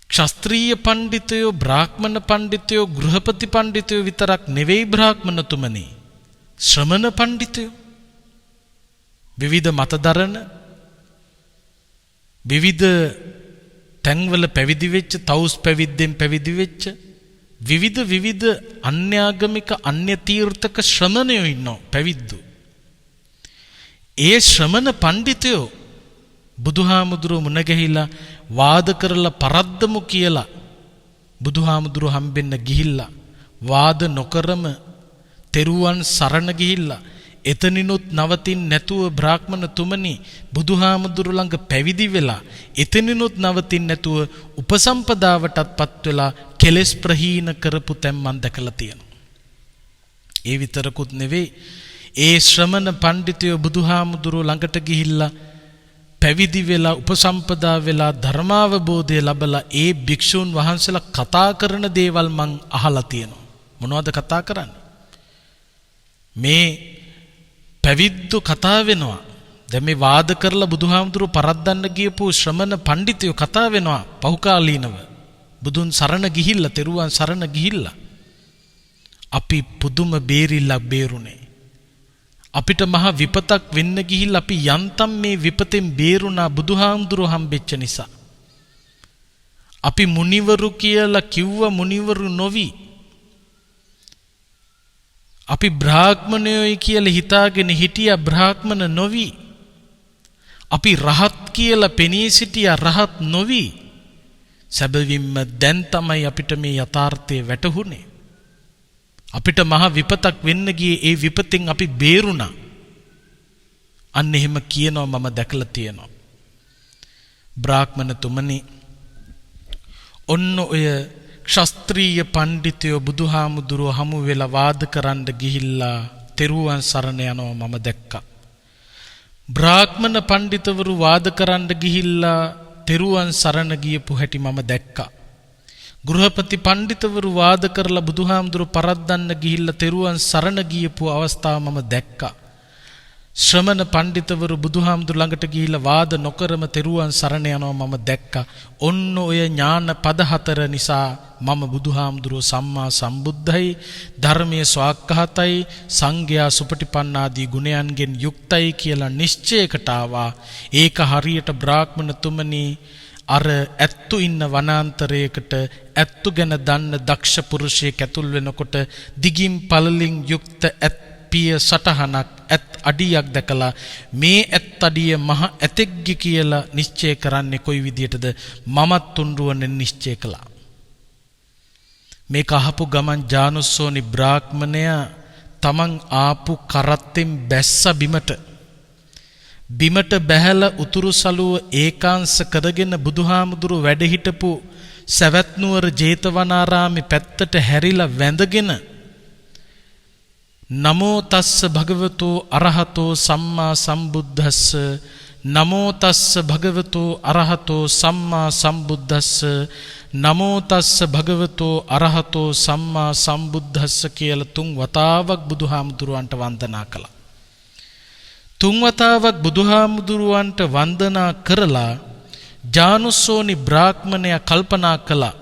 ක්ෂත්‍රීය පඬිතුයෝ, බ්‍රාහ්මණ පඬිතුයෝ, ගෘහපති පඬිතුයෝ විතරක් නෙවෙයි බ්‍රාහ්මණතුමනි. ශ්‍රමණ පඬිතුයෝ, විවිධ මතදරන, විවිධ තැන්වල පැවිදි වෙච්ච, තවුස් පැවිද්දෙන් පැවිදි වෙච්ච විවිධ අන්‍යාගමික අන්‍ය තීර්ථක ශ්‍රමණයෝ ඉන්නවා පැවිද්දෝ. ඒ ශ්‍රමණ පඬිතුයෝ බුදුහාමුදුරුව මුණ ගැහිලා වාද කරලා පරද්දමු කියලා බුදුහාමුදුරුව හම්බෙන්න ගිහිල්ලා වාද නොකරම තෙරුවන් සරණ ගිහිල්ලා එතනිනුත් නවතින් නැතුව බ්‍රාහ්මණ තුමනි බුදුහාමුදුරු ළඟ පැවිදි වෙලා එතනිනුත් නවතින් නැතුව උපසම්පදාවටත් පත් වෙලා කෙලෙස් ප්‍රහීන කරපු තැන් මන් දැකලා තියෙනවා. ඒ විතරකුත් නෙවෙයි, ඒ ශ්‍රමණ පඬිතුයෝ බුදුහාමුදුරු ළඟට ගිහිල්ලා පැවිදි වෙලා උපසම්පදා වෙලා ධර්මාවබෝධය ලැබලා ඒ භික්ෂූන් වහන්සේලා කතා කරන දේවල් මං අහලා තියෙනවා. මොනවද කතා කරන්නේ? මේ පැවිද්දු කතා වෙනවා. දැන් මේ වාද කරලා බුදුහාමුදුරුව පරද්දන්න ගියපු ශ්‍රමණ පඬිතුයෝ කතා වෙනවා පහුකාලීනව. බුදුන් සරණ ගිහිල්ලා, තෙරුවන් සරණ ගිහිල්ලා අපි පුදුම බේරිල්ලක් බේරුනේ. අපිට මහ විපතක් වෙන්න ගිහිල්ලා අපි යන්තම් මේ විපතෙන් බේරුණා බුදුහාමුදුරුව හම්බෙච්ච නිසා. අපි මුනිවරු කියලා කිව්ව මුනිවරු නොවි. අපි බ්‍රාහ්මණයෝයි කියලා හිතාගෙන හිටියා බ්‍රාහ්මණ නොවි. අපි රහත් කියලා පෙනී සිටියා රහත් නොවි. සැබවින්ම දැන් තමයි අපිට මේ යථාර්ථය වැටහුනේ. අපිට මහ විපතක් වෙන්න ගියේ ඒ විපතෙන් අපි බේරුණා. අන්න එහෙම කියනවා මම දැකලා තියෙනවා. බ්‍රාහ්මණ තුමනි, ඔන්න ඔය ක්ෂත්‍රීය පඬිතුයෝ බුදුහාමුදුරුව හමු වෙලා වාද කරන්න ගිහිල්ලා තෙරුවන් සරණ යනවා මම දැක්කා. බ්‍රාහ්මණ පඬිතුවරු වාද කරන්න ගිහිල්ලා තෙරුවන් සරණ ගියපු හැටි මම දැක්කා. ගෘහපති පඬිතුවරු වාද කරලා බුදුහාමුදුරුව පරද්දන්න ගිහිල්ලා තෙරුවන් සරණ ගියපු අවස්ථාව මම දැක්කා. ශ්‍රමණ පඬිතුවරු බුදුහාමුදුරුව ළඟට ගිහිල්ලා වාද නොකරම තෙරුවන් සරණ යනවා මම දැක්කා. ඔන්න ඔය ඥාන පද හතර නිසා මම බුදුහාමුදුරුව සම්මා සම්බුද්ධයි, ධර්මයේ ස්වාක්ඛාතයි, සංඝයා සුපටිපන්න ආදී ගුණයන්ගෙන් යුක්තයි කියලා නිශ්චයකට ආවා. ඒක හරියට බ්‍රාහ්මණ තුමනි අර ඇත්තු ඉන්න වනාන්තරයකට ඇත්තු ගැන දන්න දක්ෂ පුරුෂයෙක් ඇතුල් වෙනකොට දිගින් පළලින් යුක්ත ඇත් පිය සටහනක් ඇත් අඩියක් දැකලා මේ ඇත් අඩිය මහ ඇතෙක්ගේ කියලා නිශ්චය කරන්නේ කොයි විදියටද? මමත් තුන්රුවනේ නිශ්චය කළා. මේක අහපු ගමන් ජානුස්සෝනි බ්‍රාහ්මණයා තමන් ආපු කරත්තෙන් බැස්ස බිමට බැහැලා උතුරු සළුව ඒකාංශ කරගෙන බුදුහාමුදුරුව වැඩ හිටපු සවැත් නුවර ජේතවනාරාමේ පැත්තට හැරිලා වැඳගෙන නමෝ තස්ස භගවතෝ අරහතෝ සම්මා සම්බුද්දස්ස, නමෝ තස්ස භගවතෝ අරහතෝ සම්මා සම්බුද්දස්ස, නමෝ තස්ස භගවතෝ අරහතෝ සම්මා සම්බුද්දස්ස කියලා 3 වතාවක් බුදුහාමුදුරුවන්ට වන්දනා කළා. 3 වතාවක් බුදුහාමුදුරුවන්ට වන්දනා කරලා ජානුස්සෝනි බ්‍රාහ්මණයා කල්පනා කළා.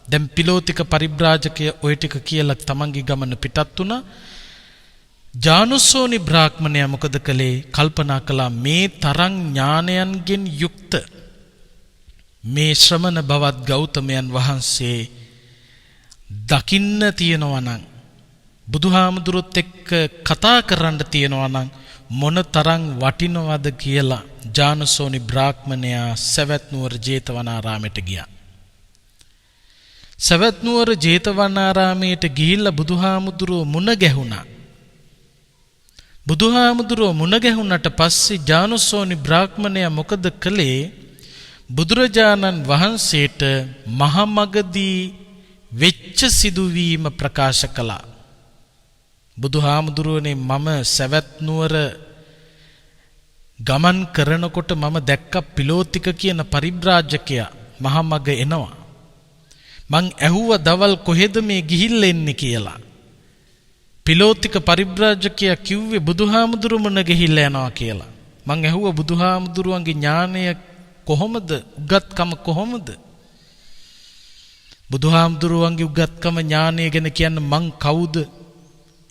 දැන් පිලෝතික පරිබ්‍රාජකය ඔය ටික කියලා තමන්ගේ ගමන පිටත් වුණා. ජානුස්සෝනි බ්‍රාහ්මණයා මොකද කළේ? කල්පනා කළා මේ තරම් ඥානයන්ගෙන් යුක්ත මේ ශ්‍රමණ බවත් ගෞතමයන් වහන්සේ දකින්න තියෙනවා නම්, බුදුහාමුදුරුවොත් එක්ක කතා කරන්න තියෙනවා නම් මොන තරම් වටිනවද කියලා ජානුස්සෝනි බ්‍රාහ්මණයා සවැත් නුවර ජේතවනාරාමයට ගියා. සවැත් නුවර ජේතවනාරාමයට ගිහිල්ලා බුදුහාමුදුරුව මුණ ගැහුණා. බුදුහාමුදුරුව මුණ ගැහුණට පස්සේ ජානුස්සෝනි බ්‍රාහ්මණයා මොකද කළේ? බුදුරජාණන් වහන්සේට මහමගදී වෙච්ච සිදුවීම ප්‍රකාශ කළා. බුදුහාමුදුරුවනේ මම සවැත් නුවර ගමන් කරනකොට මම දැක්ක පිලෝතික කියන පරිබ්‍රාජකයා මහා මග එනවා. මං ඇහුවා දවල් කොහෙද මේ ගිහිල්ලා එන්නේ කියලා. පිලෝතික පරිබ්‍රාජකයා කිව්වේ බුදුහාමුදුරු මොන ගිහිල්ලා යනවා කියලා. මං ඇහුවා බුදුහාමුදුරුවන්ගේ ඥානය කොහොමද? උගත්කම කොහොමද? බුදුහාමුදුරුවන්ගේ උගත්කම ඥානය ගැන කියන්න මං කවුද?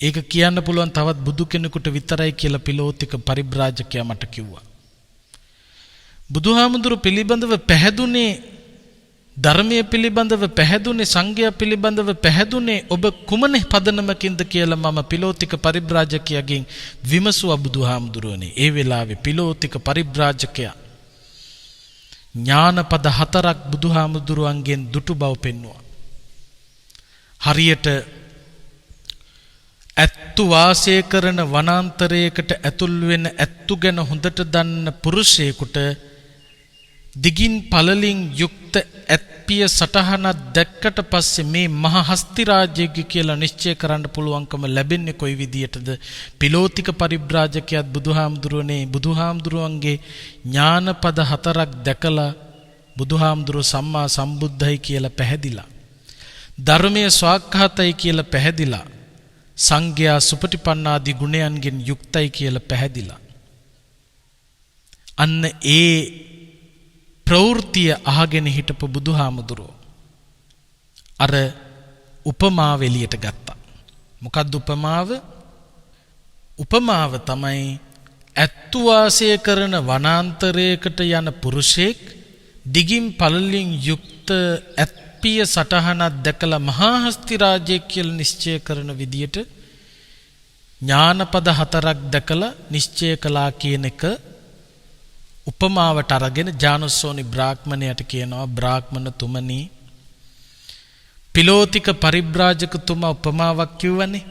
ඒක කියන්න පුළුවන් තවත් බුදු කෙනෙකුට විතරයි කියලා පිලෝතික පරිබ්‍රාජකයා මට කිව්වා. බුදුහාමුදුරු පිළිබඳව පැහැදුනේ, ධර්මයේ පිළිබඳව පැහැදුනේ, සංඝයා පිළිබඳව පැහැදුනේ ඔබ කුමන පදනමකින්ද කියලා මම පිලෝතික පරිබ්‍රාජකයාගෙන් විමසුවා බුදුහාමුදුරුවනේ. ඒ වෙලාවේ පිලෝතික පරිබ්‍රාජකයා ඥානපද 4ක් බුදුහාමුදුරුවන්ගෙන් දුටු බව පෙන්වුවා. හරියට ඇත්තු වාසය කරන වනාන්තරයකට ඇතුල් වෙන ඇත්තු ගැන හොඳට දන්න පුරුෂයෙකුට දිගින් පළලින් යුක්ත ඇත්පිය සටහනක් දැක්කට පස්සේ මේ මහ හස්ති රාජ්‍යය කියලා නිශ්චය කරන්න පුළුවන්කම ලැබෙන්නේ කොයි විදියටද? පිලෝතික පරිබ්‍රාජකයාත් බුදුහාමුදුරුවනේ බුදුහාමුදුරුවන්ගේ ඥානපද 4ක් දැකලා බුදුහාමුදුරුව සම්මා සම්බුද්ධයි කියලා පැහැදිලා, ධර්මයේ ස්වාක්ඛාතයි කියලා පැහැදිලා, සංඝයා සුපටිපන්නාදී ගුණයන්ගෙන් යුක්තයි කියලා පැහැදිලා. අන්න ඒ ප්‍රවෘත්තිය අහගෙන හිටපු බුදුහාමුදුරුවෝ අර උපමාව එළියට ගත්තා. මොකක්ද උපමාව? උපමාව තමයි ඇත්තු වාසය කරන වනාන්තරයකට යන පුරුෂයෙක් දිගින් පළලින් යුක්ත ඇත්පිය සටහනක් දැකලා මහා හස්ති රාජ්‍යය කියලා නිශ්චය කරන විදියට ඥානපද 4ක් දැකලා නිශ්චය කළා කියන එක උපමාවට අරගෙන ජානුස්සෝනි බ්‍රාහ්මණයට කියනවා, බ්‍රාහ්මණතුමනි, පිලෝතික පරිබ්‍රාජකතුමා උපමාවක් කිව්වනේ.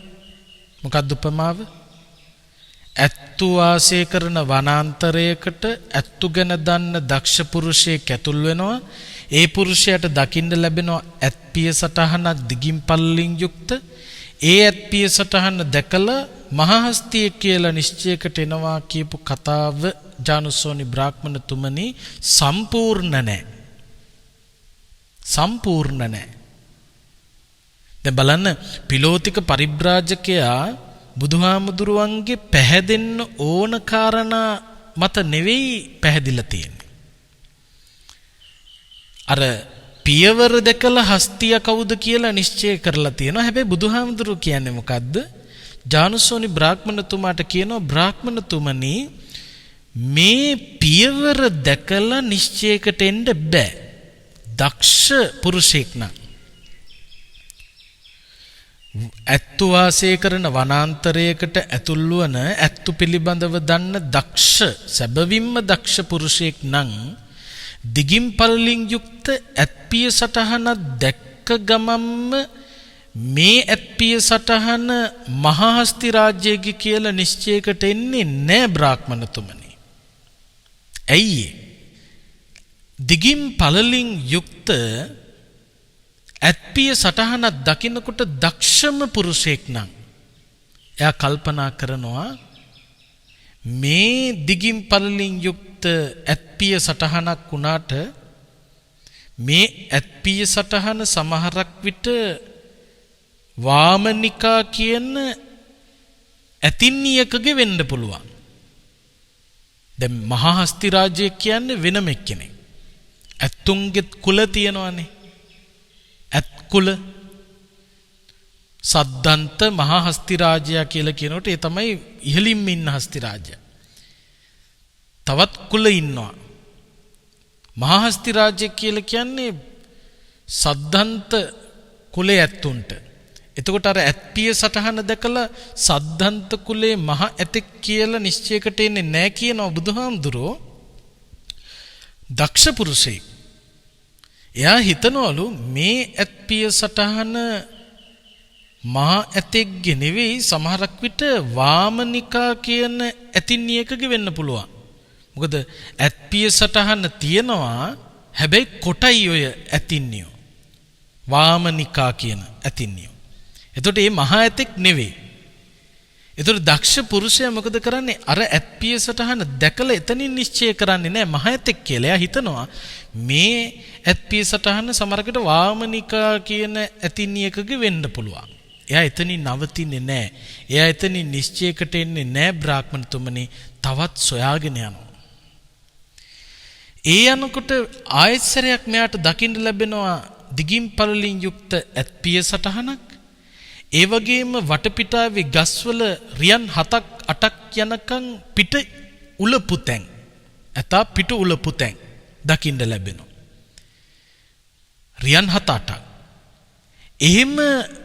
මොකක්ද උපමාව? ඇත්තු වාසය කරන වනාන්තරයකට ඇත්තු ගැන දන්න දක්ෂ පුරුෂයෙක් ඇතුල් වෙනවා. ඒ පුරුෂයාට දකින්න ලැබෙනවා ඇත්පිය සටහනක් දිගින් පළලින් යුක්ත. ඒ ඇත්පිය සටහන දැකලා මහා හස්තිය කියලා නිශ්චයකට එනවා කියපු කතාව ජානුස්සෝනි බ්‍රාහ්මණතුමනි සම්පූර්ණ නැහැ. සම්පූර්ණ නැහැ. දැන් බලන්න, පිලෝතික පරිබ්‍රාජකයා බුදුහාමුදුරුවන්ගේ පැහැදෙන්න ඕන කාරණා මත නෙවෙයි පැහැදිලා තියෙන්නේ. අර පියවර දැකලා හස්තිය කවුද කියලා නිශ්චය කරලා තියෙනවා. හැබැයි බුදුහාමුදුරුවෝ කියන්නේ මොකද්ද? ජානුස්සෝනි බ්‍රාහ්මණතුමාට කියනවා, බ්‍රාහ්මණතුමනි, මේ පියවර දැකලා නිශ්චයකට එන්න බෑ. දක්ෂ පුරුෂයෙක් නම් ඇත්තු වාසය කරන වනාන්තරයකට ඇතුල් වන ඇත්තු පිළිබඳව දන්න දක්ෂ, සැබවින්ම දක්ෂ පුරුෂයෙක් නම් දිගින් පළලින් යුක්ත ඇත්පිය සටහනක් දැක්ක ගමන්ම මේ ඇත්පිය සටහන මහා හස්ති රාජ්‍යයේ කියලා නිශ්චයකට එන්නේ නෑ බ්‍රාහ්මණතුමනි. ඇයි? දිගින් පළලින් යුක්ත ඇත්පිය සටහනක් දකින්නකොට දක්ෂම පුරුෂයෙක් නම් එයා කල්පනා කරනවා මේ දිගින් පළලින් යුක්ත ඇත්පිය සටහනක් වුණාට මේ ඇත්පිය සටහන සමහරක් විට වාමනිකා කියන ඇතින්නියකගේ වෙන්න පුළුවන්. දැන් මහා හස්ති රාජ්‍යය කියන්නේ වෙනම එක්කෙනෙක්. ඇත්තුන්ගේ කුල තියෙනවානේ. ඇත් කුල සද්දන්ත මහා හස්ති රාජ්‍යය කියලා කියනකොට ඒ තමයි ඉහළින්ම ඉන්න හස්ති රාජ්‍යය. තවත් කුල ඉන්නවා. මහා හස්ති රාජ්‍ය කියලා කියන්නේ සද්දන්ත කුලේ ඇත්තුන්ට. එතකොට අර ඇත්පිය සටහන දැකලා සද්දන්ත කුලේ මහ ඇතෙක් කියලා නිශ්චයකට එන්නේ නැහැ කියනවා බුදුහාමුදුරෝ. දක්ෂ පුරුෂයෙක්. එයා හිතනවලු මේ ඇත්පිය සටහන මහ ඇතෙක්ගේ නෙවෙයි, සමහරක් විට වාමනිකා කියන ඇතින්නියකගේ වෙන්න පුළුවන්. මොකද ඇත්පිය සටහන තියෙනවා, හැබැයි කොටයි ඔය ඇතින්නියෝ. වාමනිකා කියන ඇතින්නියෝ. එතකොට මේ මහා ඇතෙක් නෙවෙයි. ඒතර දක්ෂ පුරුෂයා මොකද කරන්නේ? අර ඇත්පිය සටහන දැකලා එතනින් නිශ්චය කරන්නේ නැහැ මහයතෙක් කියලා. එයා හිතනවා මේ ඇත්පිය සටහන සමහරකට වාමනිකා කියන ඇතිනියකගේ වෙන්න පුළුවන්. එයා එතනින් නවතින්නේ නැහැ. එයා එතනින් නිශ්චයකට එන්නේ නැහැ බ්‍රාහ්මණතුමනි. තවත් සොයාගෙන යනවා. ඒ යනකොට ආයතනයක් මෙයාට දකින්න ලැබෙනවා දිගින් පළලින් යුක්ත ඇත්පිය සටහනක්. ඒ වගේම වටපිටාවේ ගස්වල රියන් 7ක් 8ක් යනකම් පිට උලපු තැන්. ඇතා පිට උලපු තැන් දකින්න ලැබෙනවා. රියන් 7 8ක්. එහෙම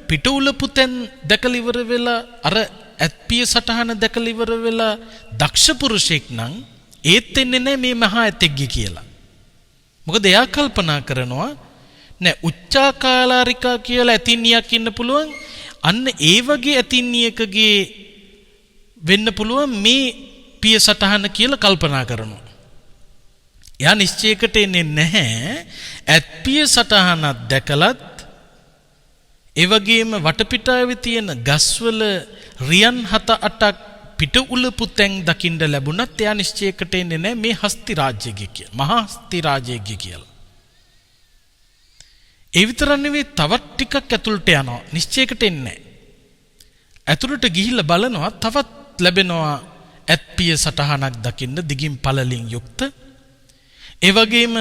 පිට උලපු තැන් දැකලා ඉවර වෙලා අර ඇත්පිය සටහන දැකලා ඉවර වෙලා දක්ෂ පුරුෂයෙක් නම් ඒත් එන්නේ නැහැ මේ මහා ඇතෙක්ගේ කියලා. මොකද එයා කල්පනා කරනවා නෑ උච්චාකාලාරිකා කියලා ඇතින්නියක් ඉන්න පුළුවන්. අන්න ඒ වගේ ඇතින්නියකගේ වෙන්න පුළුවන් මේ පිය සටහන කියලා කල්පනා කරනවා. එයා නිශ්චයකට එන්නේ නැහැ. ඇත්පිය සටහනක් දැකලත් ඒ වගේම වටපිටාවේ තියෙන ගස්වල රියන් 7 8ක් පිට උලපු තැන් දකින්න ලැබුණත් එයා නිශ්චයකට එන්නේ නැහැ මේ හස්ති රාජ්‍යයේ කියලා. මහා හස්ති රාජ්‍යයේ කියලා. ඒ විතර නෙවෙයි තවත් ටිකක් ඇතුළට යනවා. නිශ්චයකට එන්නේ නැහැ. ඇතුළට ගිහිල්ලා බලනවා තවත් ලැබෙනවා ඇත්පිය සටහනක් දකින්න දිගින් පළලින් යුක්ත. ඒ වගේම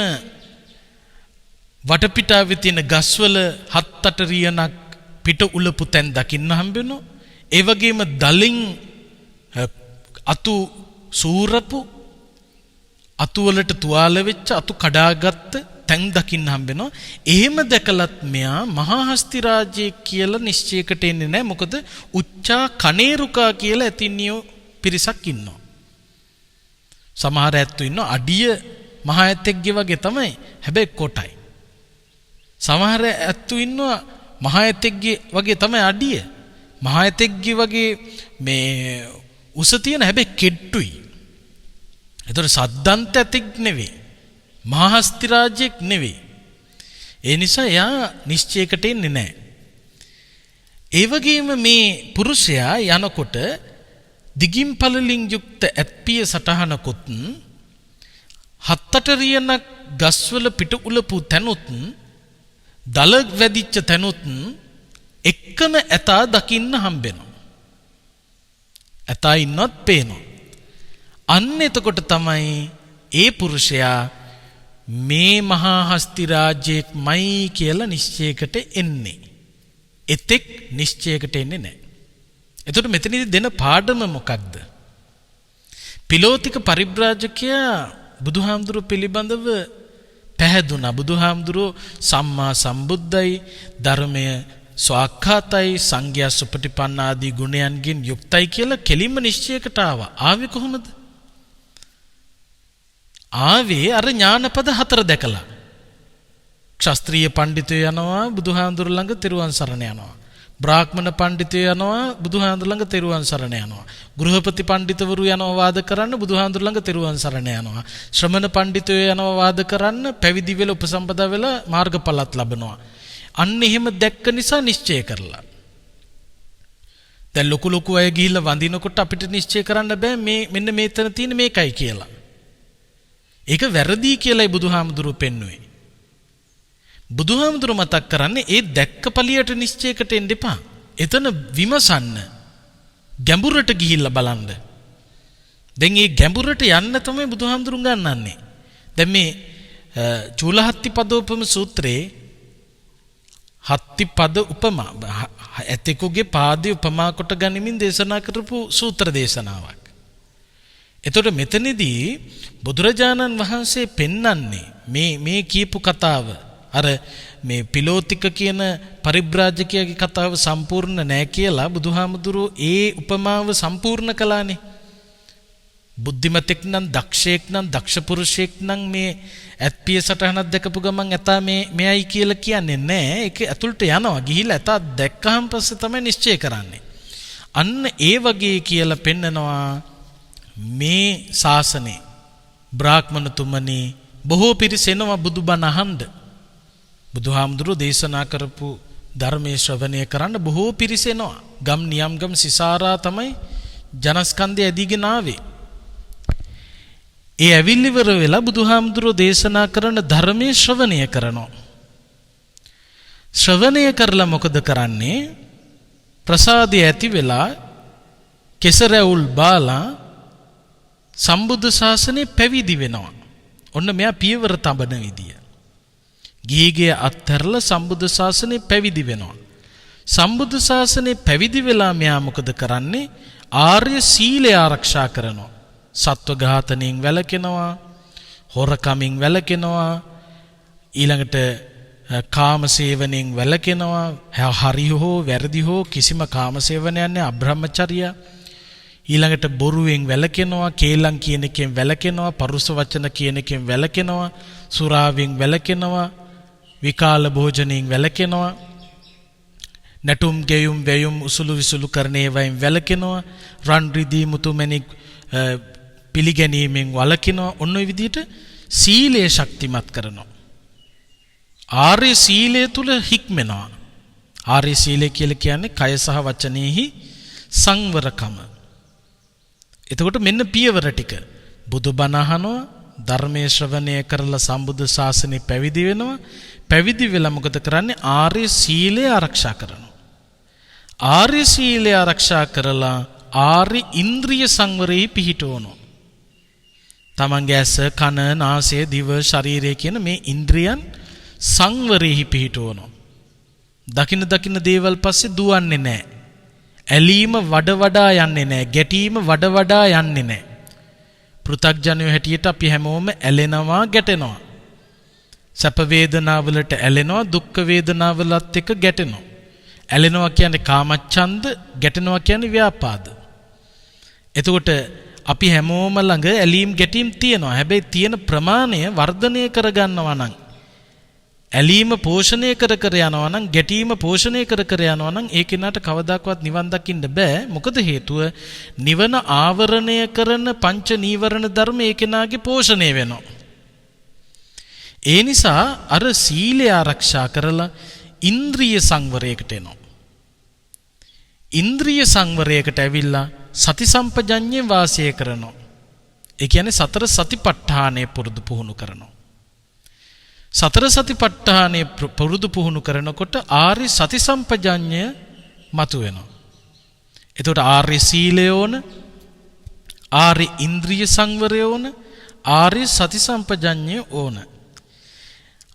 වටපිටාවේ තියෙන ගස්වල 7 8 රියනක් පිට උලපු තැන් දකින්න හම්බෙනවා. ඒ වගේම දලින් අතු සූරපු අතු වලට තුවාල වෙච්ච අතු කඩාගත්ත තැන් දකින්න හම්බෙනවා. එහෙම දැකලත් මෙයා මහා හස්ති රාජ්‍යය කියලා නිශ්චයකට එන්නේ නැහැ. මොකද උච්චා කනේරුකා කියලා ඇතින්නියෝ පිරිසක් ඉන්නවා. සමහර ඇත්තු ඉන්නවා අඩිය මහා ඇතෙක්ගේ වගේ තමයි. හැබැයි කොටයි. සමහර ඇත්තු ඉන්නවා මහා ඇතෙක්ගේ වගේ තමයි අඩිය. මහා ඇතෙක්ගේ වගේ මේ උස තියෙන හැබැයි කෙට්ටුයි. ඒතර සද්දන්ත ඇතෙක් නෙවෙයි. මහා හස්ති රාජ්‍යෙක් නෙවෙයි. ඒ නිසා එයා නිශ්චයකට එන්නේ නැහැ. ඒ වගේම මේ පුරුෂයා යනකොට දිගින් පළලින් යුක්ත ඇත්පිය සටහනකුත් 7 8 රියනක් ගස්වල පිට උලපු තැනුත් දල වැදිච්ච තැනුත් එක්කම ඇතා දකින්න හම්බෙනවා. ඇතා ඉන්නවත් පේනවා. අන්න එතකොට තමයි ඒ පුරුෂයා මේ මහා හස්ති රාජ්‍යයක්මයි කියලා නිශ්චයකට එන්නේ. එතෙක් නිශ්චයකට එන්නේ නැහැ. එතකොට මෙතනදී දෙන පාඩම මොකක්ද? පිලෝතික පරිබ්‍රාජකයා බුදුහාමුදුරුවෝ පිළිබඳව පැහැදුනා. බුදුහාමුදුරුවෝ සම්මා සම්බුද්ධයි, ධර්මය ස්වාක්ඛාතයි, සංඝයා සුපටිපන්න ආදී ගුණයන්ගෙන් යුක්තයි කියලා කෙලින්ම නිශ්චයකට ආවා. ආවේ කොහොමද? ආවේ අර ඥානපද 4 දැකලා. ක්ෂත්‍රීය පඬිතුයෝ යනවා බුදුහාඳුර ළඟ තෙරුවන් සරණ යනවා. බ්‍රාහ්මණ පඬිතුයෝ යනවා බුදුහාඳුර ළඟ තෙරුවන් සරණ යනවා. ගෘහපති පඬිතවරු යනවා වාද කරන්න බුදුහාඳුර ළඟ තෙරුවන් සරණ යනවා. ශ්‍රමණ පඬිතුයෝ යනවා වාද කරන්න පැවිදි වෙලා උපසම්පදා වෙලා මාර්ගඵලත් ලබනවා. අන්න එහෙම දැක්ක නිසා නිශ්චය කරලා. දැන් ලොකු අය ගිහිල්ලා වඳිනකොට අපිට නිශ්චය කරන්න බෑ මේ මෙන්න මේතන තියෙන මේකයි කියලා. ඒක වැරදි කියලායි බුදුහාමුදුරුවෝ පෙන්වුවේ. බුදුහාමුදුරුවෝ මතක් කරන්නේ ඒ දැක්ක පළියට නිශ්චයකට එන්න එපා. එතන විමසන්න. ගැඹුරට ගිහිල්ලා බලන්න. දැන් මේ ගැඹුරට යන්න තමයි බුදුහාමුදුරුවෝ ගන්නන්නේ. දැන් මේ චූලහත්ති පදෝපම සූත්‍රයේ හත්ති පද උපමා ඇතෙකුගේ පාදේ උපමා කොට ගනිමින් දේශනා කරපු සූත්‍ර දේශනාවක්. එතකොට මෙතනදී බුදුරජාණන් වහන්සේ පෙන්වන්නේ මේ කියපු කතාව අර මේ පිලෝතික කියන පරිබ්‍රාජකයාගේ කතාව සම්පූර්ණ නැහැ කියලා බුදුහාමුදුරුවෝ ඒ උපමාව සම්පූර්ණ කළානේ. බුද්ධිමතෙක් නම් දක්ෂයෙක් නම් දක්ෂ පුරුෂයෙක් නම් මේ ඇත්පිය සටහනක් දැකපු ගමන් ඇතා මෙයයි කියලා කියන්නේ නැහැ. ඒක ඇතුළට යනවා. ගිහිල්ලා ඇතා දැක්කහම පස්සේ තමයි නිශ්චය කරන්නේ. අන්න ඒ වගේ කියලා පෙන්නනවා මේ ශාසනේ බ්‍රාහ්මණතුමනි බොහෝ පිරිස එනවා බුදුබණ අහන්න. බුදුහාමුදුරුවෝ දේශනා කරපු ධර්මයේ ශ්‍රවණය කරන්න බොහෝ පිරිස එනවා. ගම් නියම් ගම් සිසාරා තමයි ජනස්කන්ධය ඇදීගෙන ආවේ. ඒ ඇවිල්ලි ඉවර වෙලා බුදුහාමුදුරුවෝ දේශනා කරන ධර්මයේ ශ්‍රවණය කරනවා. ශ්‍රවණය කරලා මොකද කරන්නේ? ප්‍රසාදය ඇති වෙලා කෙසරැවුල් බාලා සම්බුද්ධ ශාසනය පැවිදි වෙනවා. ඔන්න මෙයා පියවර තබන විදිය. ගීගේ අත්හැරලා සම්බුද්ධ ශාසනය පැවිදි වෙනවා. සම්බුද්ධ ශාසනය පැවිදි වෙලා මෙයා මොකද කරන්නේ? ආර්ය සීලය ආරක්ෂා කරනවා. සත්ව ඝාතනයෙන් වැළකෙනවා, හොරකමින් වැළකෙනවා, ඊළඟට කාම සේවනයෙන් වැළකෙනවා. හරි හෝ වැරදි හෝ කිසිම කාම සේවනයක් නැහැ, අබ්‍රහ්මචර්ය. ඊළඟට බොරුවෙන් වැළකෙනවා, කේලම් කියන එකෙන් වැළකෙනවා, පරුස වචන කියන එකෙන් වැළකෙනවා, සුරාවෙන් වැළකෙනවා, විකාල භෝජනයෙන් වැළකෙනවා, නැටුම් ගෙයුම් වැයුම් උසුළු විසුළු කරන ඒවායින් වැළකෙනවා, රන් රිදී මුතුමැණික් පිළිගැනීමෙන් වළකිනවා. ඔන්න ඔය විදිහට සීලය ශක්තිමත් කරනවා. ආර්ය සීලය තුල හික්මෙනවා. ආර්ය සීලය කියලා කියන්නේ කය සහ වචනයෙහි සංවරකම. එතකොට මෙන්න පියවර ටික. බුදුබණ අහනවා, ධර්මයේ ශ්‍රවණය කරලා සම්බුද්ධ ශාසනය පැවිදි වෙනවා. පැවිදි වෙලා මොකද කරන්නේ? ආර්ය සීලය ආරක්ෂා කරනවා. ආර්ය සීලය ආරක්ෂා කරලා ආර්ය ඉන්ද්‍රිය සංවරයේ පිහිටවනවා. තමන්ගේ ඇස, කන, නාසය, දිව, ශරීරය කියන මේ ඉන්ද්‍රියන් සංවරයේ පිහිටවනවා. දකින්න දේවල් පස්සේ දුවන්නේ නැහැ. ඇලීම වඩා යන්නේ නැහැ. ගැටීම වඩා යන්නේ නැහැ. පෘථග්ජනයෝ හැටියට අපි හැමෝම ඇලෙනවා, ගැටෙනවා. සැප වේදනාවලට ඇලෙනවා, දුක් වේදනාවලත් එක්ක ගැටෙනවා. ඇලෙනවා කියන්නේ කාමච්ඡන්ද, ගැටෙනවා කියන්නේ ව්‍යාපාද. එතකොට අපි හැමෝම ළඟ ඇලීම් ගැටීම් තියෙනවා. හැබැයි තියෙන ප්‍රමාණය වර්ධනය කරගන්නවා නම්, ඇලීම පෝෂණය කර යනවා නම්, ගැටීම පෝෂණය කර යනවා නම් ඒ කෙනාට කවදාකවත් නිවන් දකින්න බෑ. මොකද හේතුව? නිවන ආවරණය කරන පංච නීවරණ ධර්ම ඒ කෙනාගේ පෝෂණය වෙනවා. ඒ නිසා අර සීලය ආරක්ෂා කරලා ඉන්ද්‍රිය සංවරයකට එනවා. ඉන්ද්‍රිය සංවරයකට ඇවිල්ලා සති සම්පජඤ්ඤේ වාසය කරනවා. ඒ කියන්නේ සතර සතිපට්ඨානය පුරුදු පුහුණු කරනවා. සතර සතිපට්ඨානය පුරුදු පුහුණු කරනකොට ආර්ය සති සම්පජඤ්ඤය මතුවෙනවා. එතකොට ආර්ය සීලය ඕන, ආර්ය ඉන්ද්‍රිය සංවරය ඕන, ආර්ය සති සම්පජඤ්ඤය ඕන.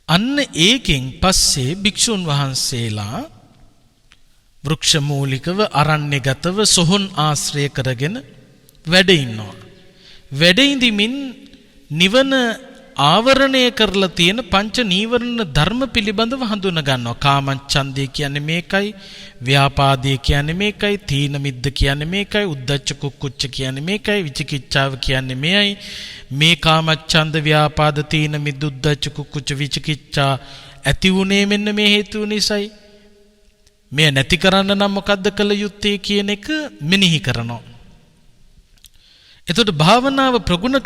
අන්න ඒකෙන් පස්සේ භික්ෂුන් වහන්සේලා වෘක්ෂ මූලිකව, අරණ්‍යගතව, සොහොන් ආශ්‍රය කරගෙන වැඩ ඉන්නවා. වැඩ ඉඳිමින් නිවන ආවරණය කරලා තියෙන පංච නීවරණ ධර්ම පිළිබඳව හඳුනා ගන්නවා. කාමච්ඡන්දය කියන්නේ මේකයි, ව්‍යාපාදය කියන්නේ මේකයි, තීන මිද්ද කියන්නේ මේකයි, උද්ධච්ච කුක්කුච්ච කියන්නේ මේකයි, විචිකිච්ඡාව කියන්නේ මේයි. මේ කාමච්ඡන්ද, ව්‍යාපාද, තීන මිද්ද, උද්ධච්ච කුක්කුච්ච, විචිකිච්ඡා ඇති වුණේ මෙන්න මේ හේතු නිසායි. මේ නැති කරන්න නම් මොකද්ද කළ යුත්තේ කියන එක මෙනෙහි කරනවා. එතකොට භාවනාව ප්‍රගුණ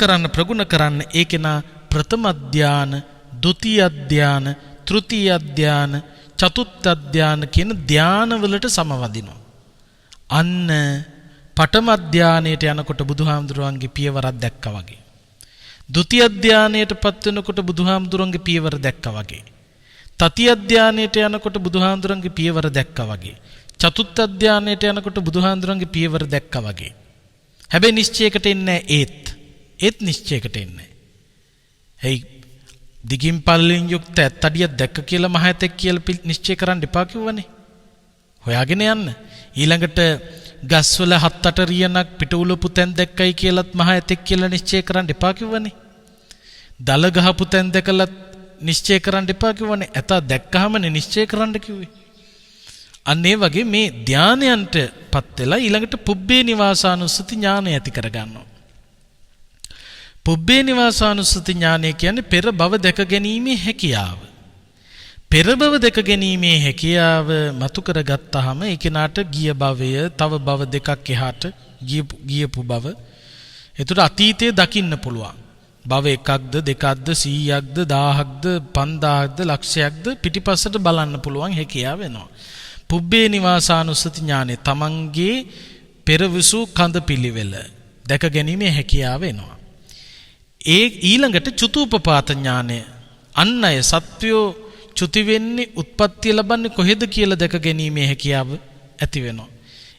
කරන්න ඒකේනා ප්‍රථම ධාන, ဒုတိ ය ධාන, තෘතීය ධාන, චතුත්ථ ධාන කියන ධාන වලට සමවදිනවා. අන්න පඨම ධානයට යනකොට බුදුහාමුදුරුවන්ගේ පියවරක් දැක්කා වගේ. ဒုတိ ය ධානයටපත් වෙනකොට බුදුහාමුදුරුවන්ගේ පියවර දැක්කා වගේ. තතිය ධානයට යනකොට බුදුහාමුදුරුවන්ගේ පියවර දැක්කා වගේ. චතුත්ථ ධානයට යනකොට බුදුහාමුදුරුවන්ගේ පියවර දැක්කා වගේ. හැබැයි නිශ්චයකට එන්නේ ඒත් නිශ්චයකට එන්නේ. hey දිගින් පල්ලෙන් යුක්ත ඇත්තඩියක් දැක්ක කියලා මහතෙක් කියලා නිශ්චය කරන්න එපා කිව්වනේ. හොයාගෙන යන්න. ඊළඟට ගස්වල 7-8 රියනක් පිටුලපු තැන් දැක්කයි කියලාත් මහතෙක් කියලා නිශ්චය කරන්න එපා කිව්වනේ. දල ගහපු තැන් දැකලා නිශ්චය කරන්න එපා කිව්වනේ. ඇත දැක්කහමනේ නිශ්චය කරන්න කිව්වේ. අන්න ඒ වගේ මේ ධානයන්ටපත් වෙලා ඊළඟට පුබ්බේ නිවාසානුස්සති ඥානය ඇති කරගන්නවා. පුබ්බේ නිවාසානුස්සති ඥානය කියන්නේ පෙර භව දැක ගැනීමේ හැකියාව. පෙර භව දැක ගැනීමේ හැකියාව මතු කරගත්තාම ඒ කෙනාට ගිය භවය, තව භව දෙකක් එහාට ගියපු භව. ඒතර අතීතයේ දකින්න පුළුවන්. භව එකක්ද, දෙකක්ද, 100ක්ද, 1000ක්ද, 5000ක්ද, ලක්ෂයක්ද පිටිපස්සට බලන්න පුළුවන් හැකියාව වෙනවා. පුබ්බේ නිවාසානුස්සති ඥානෙ තමන්ගේ පෙරවිසු කඳ පිළිවෙල දැක ගැනීමේ හැකියාව එනවා. ඒ ඊළඟට චුතූපපාත ඥානය. අන් අය සත්වයෝ චුති වෙන්නේ උත්පත්තිය ලබන්නේ කොහෙද කියලා දැක ගැනීමේ හැකියාව ඇති වෙනවා.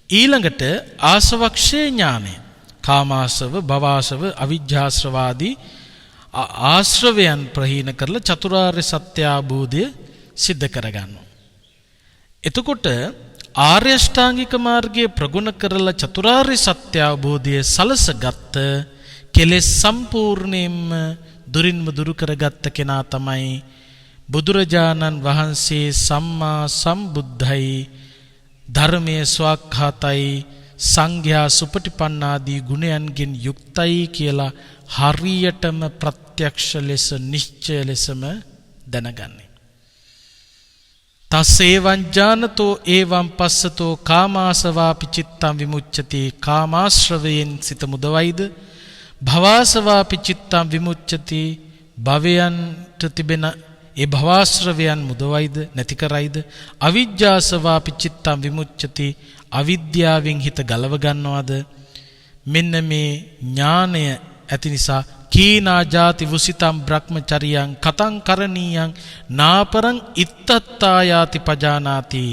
ඊළඟට ආසවක්ෂේ ඥානය. කාමාසව, භවාසව, අවිජ්ජාශ්‍රවාදී ආශ්‍රවයන් ප්‍රහීන කරලා චතුරාර්ය සත්‍ය අවබෝධය සිද්ධ කරගන්නවා. එතකොට ආර්ය අෂ්ටාංගික මාර්ගයේ ප්‍රගුණ කරලා චතුරාර්ය සත්‍ය අවබෝධය සලසගත් කෙලෙස් සම්පූර්ණයෙන්ම දුරින්ම දුරු කරගත්ත කෙනා තමයි බුදුරජාණන් වහන්සේ සම්මා සම්බුද්ධයි, ධර්මයේ ස්වාක්ඛාතයි, සංඝයා සුපටිපන්නාදී ගුණයන්ගෙන් යුක්තයි කියලා හරියටම ප්‍රත්‍යක්ෂ ලෙස නිශ්චය ලෙසම දැනගන්නේ. තස්සේවං ඥානතෝ එවං පස්සතෝ කාමාසවාපි චිත්තං විමුච්ඡති. කාමාශ්‍රවයෙන් සිත මුදවයිද? භවාසවාපි චිත්තං විමුච්ඡති. භවයන්ට තිබෙන ඒ භවාශ්‍රවයන් මුදවයිද, නැති කරයිද? අවිජ්ජාසවාපි චිත්තං විමුච්ඡති. අවිද්‍යාවෙන් හිත ගලව ගන්නවද? මෙන්න මේ ඥානය ඇති නිසා කීනා ජාති වුසිතම් බ්‍රහ්මචරියං කතං කරණීයං නාපරං ඉත්තත්තායාති පජානාති.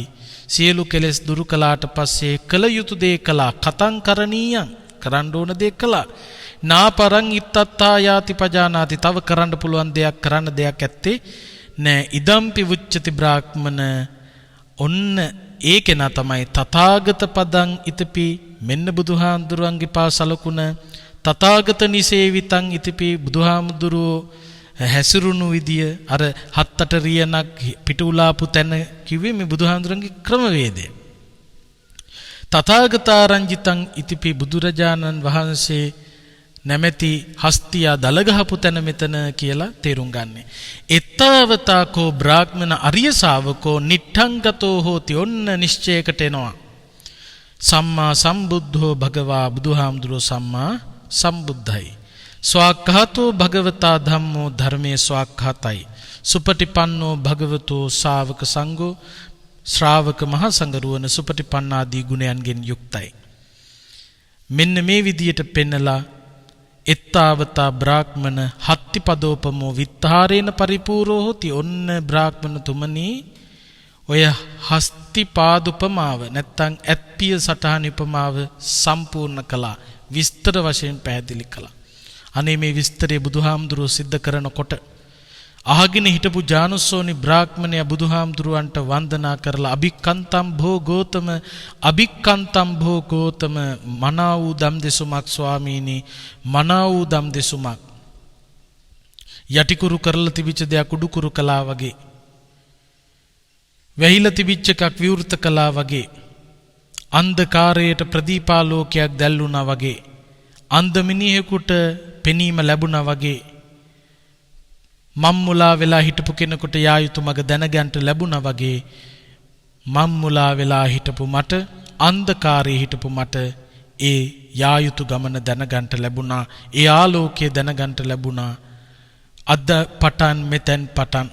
සියලු කෙලෙස් දුරු කළාට පස්සේ කල යුතු දේ කළා. කතං කරණීයං කරන්න ඕන දේ කළා. නාපරං ඉත්තත්තායාති පජානාති. තව කරන්න පුළුවන් දෙයක්, කරන්න දෙයක් ඇත්තේ නෑ. ඉදම්පි වුච්චති බ්‍රාහ්මන. ඔන්න ඒ කෙනා තමයි තථාගත පදං ඉතපි. මෙන්න බුදුහාමුදුරන්ගේ පාසලකුණ තථාගත නිසේවිතං ඉතිපි. බුදුහාමුදුරුවෝ හැසිරුණු විදිය අර හත්තට රියනක් පිටුලාපු තැන කිව්වේ මේ බුදුහාමුදුරන්ගේ ක්‍රමවේදය. තථාගතාරංජිතං ඉතිපි. බුදුරජාණන් වහන්සේ නැමැති හස්තියා දලගහපු තැන මෙතන කියලා තේරුම් ගන්නේ. එත්තාවතාකෝ බ්‍රාහ්මණ අරිය ශාවකෝ නිට්ඨංගතෝ හෝති. ඔන්න නිශ්චයකට එනවා. සම්මා සම්බුද්ධෝ භගවා. බුදුහාමුදුරුවෝ සම්මා සම්බුද්ධයි. ස්වාක්ඛාතෝ භගවතා ධම්මෝ. ධර්මයේ ස්වාක්ඛාතයි. සුපටිපන්නෝ භගවතෝ ශාවක සංඝෝ. ශ්‍රාවක මහා සංඝරුවන සුපටිපන්නාදී ගුණයන්ගෙන් යුක්තයි. මෙන්න මේ විදියට පෙන්නලා එත්තාවතා බ්‍රාහ්මණ හත්තිපදෝපමෝ විත්තාරේන පරිපූර්ණෝ හොති. ඔන්න බ්‍රාහ්මණ තුමනි, ඔය හස්තිපාදුපමාව නැත්තං ඇත්පිය සටහන උපමාව සම්පූර්ණ කළා. විස්තර වශයෙන් පැහැදිලි කළා. අනේ මේ විස්තරය බුදුහාමුදුරුවෝ සිද්ධ කරනකොට අහගෙන හිටපු ජානුස්සෝනි බ්‍රාහ්මණයා බුදුහාමුදුරුවන්ට වන්දනා කරලා අභික්කන්තම් භෝ ගෝතම, අභික්කන්තම් භෝ ගෝතම, මනා වූ දම් දෙසුමක් ස්වාමීනි, මනා වූ දම් දෙසුමක්. යටිකුරු කරලා තිබිච්ච දෙයක් උඩුකුරු කළා වගේ, වැහිලා තිබිච්ච එකක් විවෘත කළා වගේ, අන්ධකාරයට ප්‍රදීපාලෝකයක් දැල්ුණා වගේ, අන්ධ මිනිහෙකුට පෙනීම ලැබුණා වගේ, මම්මුලා වෙලා හිටපු කෙනෙකුට යා යුතු මඟ දැනගන්ට ලැබුණා වගේ, මම්මුලා වෙලා හිටපු මට, අන්ධකාරයේ හිටපු මට ඒ යා යුතු ගමන දැනගන්ට ලැබුණා. ඒ ආලෝකය දැනගන්ට ලැබුණා. අද පටන් මෙතෙන් පටන්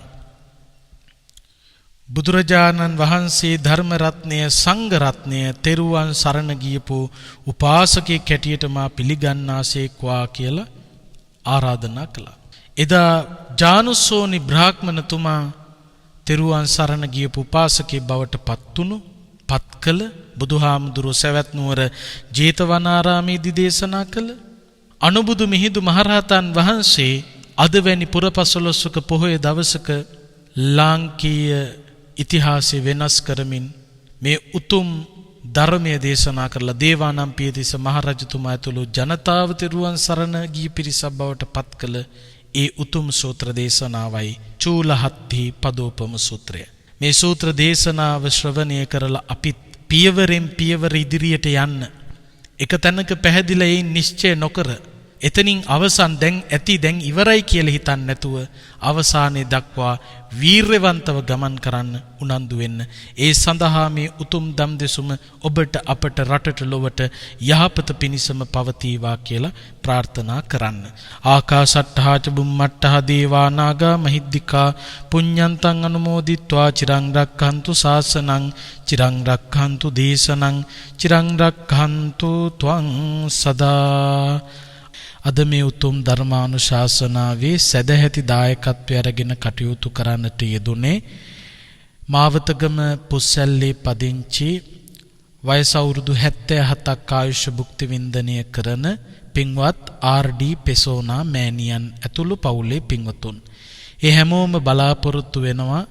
බුදුරජාණන් වහන්සේ ධර්ම රත්නය, සංඝ රත්නය, තෙරුවන් සරණ ගියපු උපාසකෙක් හැටියට මා පිළිගන්නාසේක්වා කියලා ආරාධනා කළා. එදා ජානුස්සෝනි බ්‍රාහ්මණතුමා තෙරුවන් සරණ ගියපු උපාසකෙක් බවට පත් කළ බුදුහාමුදුරුවෝ සවැත් නුවර ජේතවනාරාමේදී දේශනා කළ අනුබුදු මිහිඳු මහරහතන් වහන්සේ අද වැනි පුරපසළොස්වක පොහොය දවසක ලාංකීය ඉතිහාසය වෙනස් කරමින් මේ උතුම් ධර්මය දේශනා කරලා දේවානම්පියතිස්ස මහරජතුමා ඇතුළු ජනතාව තෙරුවන් සරණ ගිය පිරිසක් බවට පත් කළ ඒ උතුම් සූත්‍ර දේශනාවයි චූලහත්ති පදෝපම සූත්‍රය. මේ සූත්‍ර දේශනාව ශ්‍රවණය කරලා අපි පියවරෙන් පියවර ඉදිරියට යන්න, එක තැනක පැහැදිලා ඒ නිශ්චය නොකර එතනින් අවසන් දැන් ඇති දැන් ඉවරයි කියලා හිතන්නේ නැතුව අවසානයේ දක්වා වීරවන්තව ගමන් කරන්න උනන්දු වෙන්න. ඒ සඳහා මේ උතුම් දම් දෙසුම ඔබට අපට රටට ලොවට යහපත පිණිසම පවතිවා කියලා ප්‍රාර්ථනා කරන්න. ආකාශට්ටහා ච බුම්මට්ටහා දේවා නාග මහිද්దికා පුඤ්ඤන්තං අනුමෝදිත්වා චිරං රක්ඛන්තු ශාසනං චිරං රක්ඛන්තු දේශනං චිරං රක්ඛන්තු ත්වං සදා. අද මේ උතුම් ධර්මානුශාසනාවේ සදැහැති දායකත්වය අරගෙන කටයුතු කරන්නට යෙදුනේ මාවතගම පුස්සැල්ලේ පදිංචි වයස අවුරුදු 77ක් ආයුෂ භුක්ති වින්දනය කරන පින්වත් ආර්.ඩී. පෙසෝනා මෑණියන් ඇතුළු පවුලේ පින්වතුන්. ඒ හැමෝම බලාපොරොත්තු වෙනවා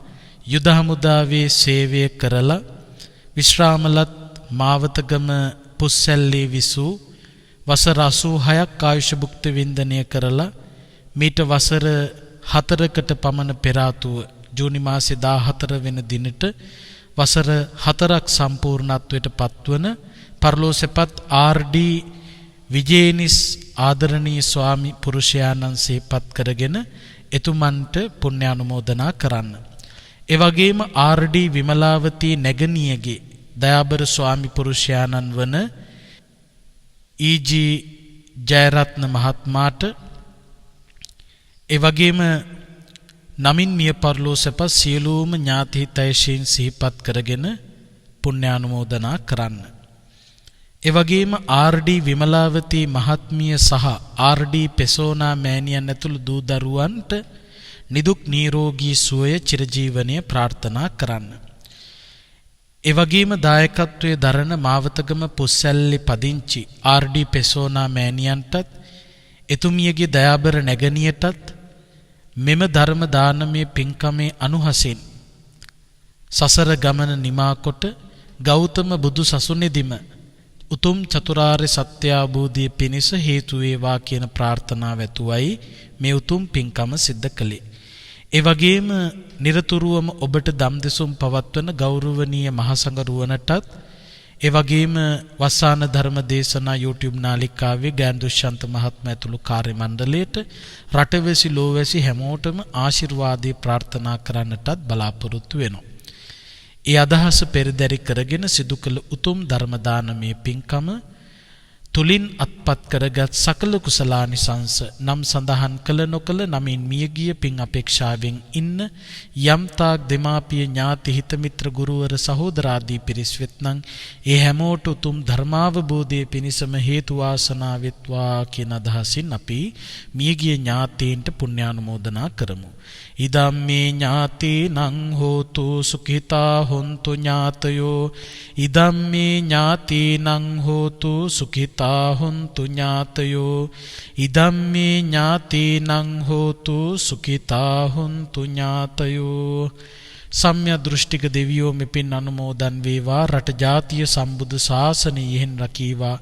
යුද හමුදාවේ සේවය කරලා විශ්‍රාමලත් මාවතගම පුස්සැල්ලේ විසූ වසර 86ක් ආයුෂ භුක්ති වින්දනය කරලා මීට වසර 4කට පමණ පෙර ආතුව ජූනි මාසේ 14 වෙනි දිනට වසර 4ක් සම්පූර්ණත්වයට පත්වන පරලෝසෙපත් ආර්.ඩී. විජේනිස් ආදරණීය ස්වාමි පුරුෂයාණන් සිහිපත් කරගෙන එතුමන්ට පුණ්‍ය අනුමෝදනා කරන්න. ඒ වගේම ආර්.ඩී. විමලාවතී නැගණියගේ දයාබර ස්වාමි පුරුෂයාණන් වන ඊ.ජී. ජයරත්න මහත්මයාට ඒ වගේම නමින් මිය පරලෝසපත් සියලුම ඥාති හිතයිෂීන් සිහිපත් කරගෙන පුණ්‍යානුමෝදනා කරන්න. ඒ වගේම ආර්.ඩී. විමලාවතී මහත්මිය සහ ආර්.ඩී. පෙසෝනා මෑණියන් ඇතුළු දූ දරුවන්ට නිදුක් නිරෝගී සුවය චිරජීවනයේ ප්‍රාර්ථනා කරන්න. ඒ වගේම දායකත්වයේ දරන මාවතගම පුස්සැල්ලේ පදිංචි ආර්.ඩී. පෙසෝනා මෑණියන්ටත් එතුමියගේ දයාබර නැගණියටත් මෙම ධර්ම දානමය පින්කමේ අනුහසින් සසර ගමන නිමා කොට ගෞතම බුදු සසුනේදීම උතුම් චතුරාර්ය සත්‍ය අවබෝධය පිණිස හේතු වේවා කියන ප්‍රාර්ථනාව ඇතුවයි මේ උතුම් පින්කම සිද්ධ කළේ. ඒ වගේම නිරතුරුවම ඔබට දම් දෙසුම් පවත්වන ගෞරවනීය මහසඟරුවනටත් ඒ වගේම වස්සාන ධර්ම දේශනා YouTube නාලිකාවේ ගෑන් දුෂ්‍යන්ත මහත්මයා ඇතුළු කාර්ය මණ්ඩලයට රටවැසි ලෝවැසි හැමෝටම ආශිර්වාදේ ප්‍රාර්ථනා කරන්නටත් බලාපොරොත්තු වෙනවා. ඒ අදහස පෙරදරි කරගෙන සිදු කළ උතුම් ධර්ම දානමය පින්කම තුලින් අත්පත් කරගත් සකල කුසලානිසංස නම් සඳහන් කළ නොකළ නමින් මියගිය පින් අපේක්ෂාවෙන් ඉන්න යම්තාක් දෙමාපිය ඥාති හිත මිත්‍ර ගුරුවර සහෝදරාදී පිරිස් වෙත්නම් ඒ හැමෝට උතුම් ධර්මාවබෝධයේ පිණසම හේතු වාසනා වෙත්වා කියන අදහසින් අපි මියගිය ඥාතීන්ට පුණ්‍යානුමෝදනා කරමු. ඉදම්මේ ඥාතීනං හෝතු සුඛිතා හොන්තු ඥාතයෝ ඉදම්මේ ඥාතීනං හෝතු සුඛිතා හොන්තු ඥාතයෝ ඉදම්මේ ඥාතීනං හෝතු සුඛිතා හොන්තු ඥාතයෝ. සම්්‍ය දෘෂ්ටික දෙවියෝ මෙපින් අනුමෝදන් වේවා. රට ජාතිය සම්බුදු ශාසනය යෙහෙන් රකීවා.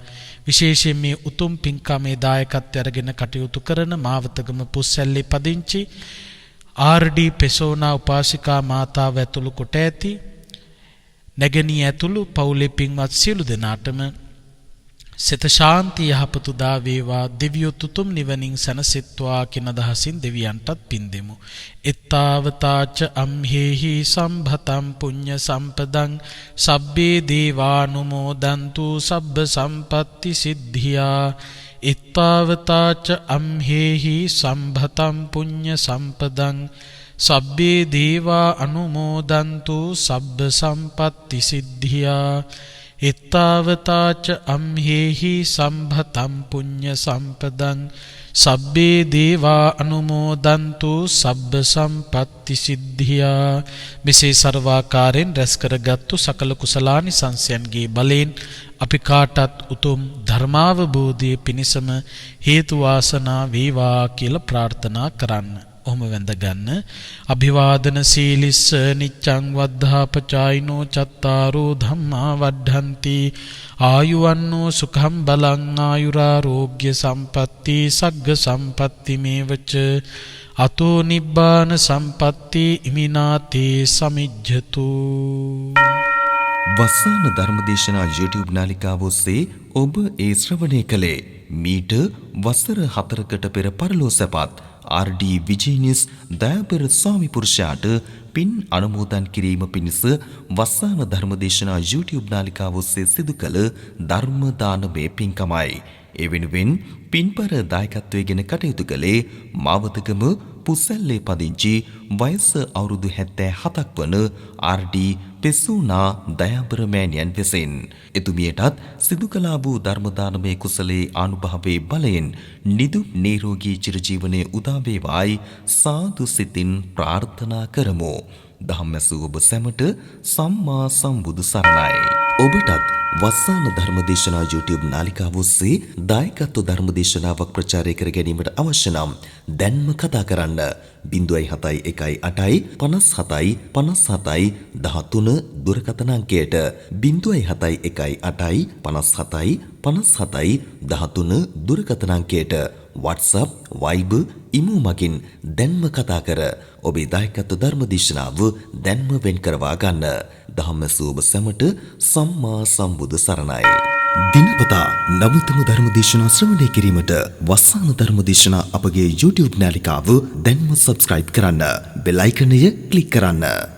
විශේෂයෙන් මේ උතුම් පින්කමේ දායකත්වය අරගෙන කටයුතු කරන මාවතගම පුස්සැල්ලේ පදිංචි ආර්.ඩී. පෙසෝනා උපාසිකා මාතාව ඇතුළු කොට ඇති නැගණිය ඇතුළු පවුලේ පින්වත් සියලු දෙනාටම සිත ශාන්ති යහපත උදා වේවා. දිව්‍ය තුතුම් නිවනින් සැනසෙත්වා කියන අදහසින් දෙවියන්ටත් පින් දෙමු. එත්තාවතාච අම්හෙහි සම්භතම් පුඤ්ඤ සම්පදං සබ්බේ දේවානුමෝදන්තු සබ්බ සම්පatti සිද්ධියා. එත්තාවතාච අම්හෙහි සම්භතම් පුඤ්ඤ සම්පදං සබ්බේ දේවා අනුමෝදන්තු සබ්බ සම්පatti සිද්ධියා. එත්තාවතාච අම්හෙහි සම්භතම් පුඤ්ඤ සම්පදං සබ්බේ දේවා අනුමෝදන්තු සබ්බ සම්පatti සිද්ධියා. මෙසේ ਸਰවාකාරයෙන් රැස් කරගත්තු සකල කුසලානිසංසයන්ගේ බලයෙන් අපි කාටත් උතුම් ධර්මාවබෝධයේ පිණසම හේතු වාසනා වේවා කියලා ප්‍රාර්ථනා කරන්න. ඔහොම වැඳ ගන්න. අභිවාදන සීලිස්ස නිච්ඡං වද්ධාපචායිනෝ චත්තාරෝ ධම්මා වඩ්ඩಂತಿ ආයුවන්නෝ සුඛං බලං ආයුරාෝග්‍ය සම්පatti සග්ග සම්පatti මේවච අතෝ නිබ්බාන සම්පatti ඉමිනාතේ සමිජ්ජතු. වස්සාන ධර්මදේශනා YouTube නාලිකාව ඔස්සේ ඔබ ඒ ශ්‍රවණය කළේ මීට වසර 4කට පෙර පරලෝ සැපත් ආර්.ඩී. විජේනිස් දයාබර ස්වාමි පුරුෂයාට පින් අනුමෝදන් කිරීම පිණිස වස්සාන ධර්මදේශනා YouTube නාලිකාව ඔස්සේ සිදු කළ ධර්ම දානමය පින්කමයි. ඒ වෙනුවෙන් පින්පර දායකත්වයෙන් කටයුතු කළේ මාවතගම පුසැල්ලේ පදිංචි වයස අවුරුදු 77ක් වන ආර්.ඩී. පෙසුනා දයාබර මෑණියන් විසින්. එතුමියටත් සිදු කළා වූ ධර්ම දානමය කුසලයේ ආනුභාවයේ බලයෙන් නිදුක් නිරෝගී චිරජීවනයේ උදා වේවායි සාදු සිතින් ප්‍රාර්ථනා කරමු. ධම්මසු ඔබ සැමට සම්මා සම්බුදු සරණයි. ඔබටත් වස්සාන ධර්මදේශනා YouTube නාලිකාව ඔස්සේ දායකත්ව ධර්මදේශනාවක් ප්‍රචාරය කර ගැනීමට අවශ්‍ය නම් දැන්ම කතා කරන්න 071 57 57 13 දුරකථන අංකයට 071 57 57 13 දුරකථන අංකයට WhatsApp, Viber, ඉමු මගින් දැන්ම කතා කර ඔබේ දායකත්ව ධර්මදේශනාව දැන්ම වෙන් කරවා ගන්න. ධම්මසු ඔබ සැමට සම්මා සම්බුදු සරණයි. දිනපතා නවතම ධර්මදේශනා ශ්‍රවණය කිරීමට වස්සාන ධර්මදේශනා අපගේ YouTube නාලිකාව දැන්ම subscribe කරන්න. බෙල් අයිකනය ක්ලික් කරන්න.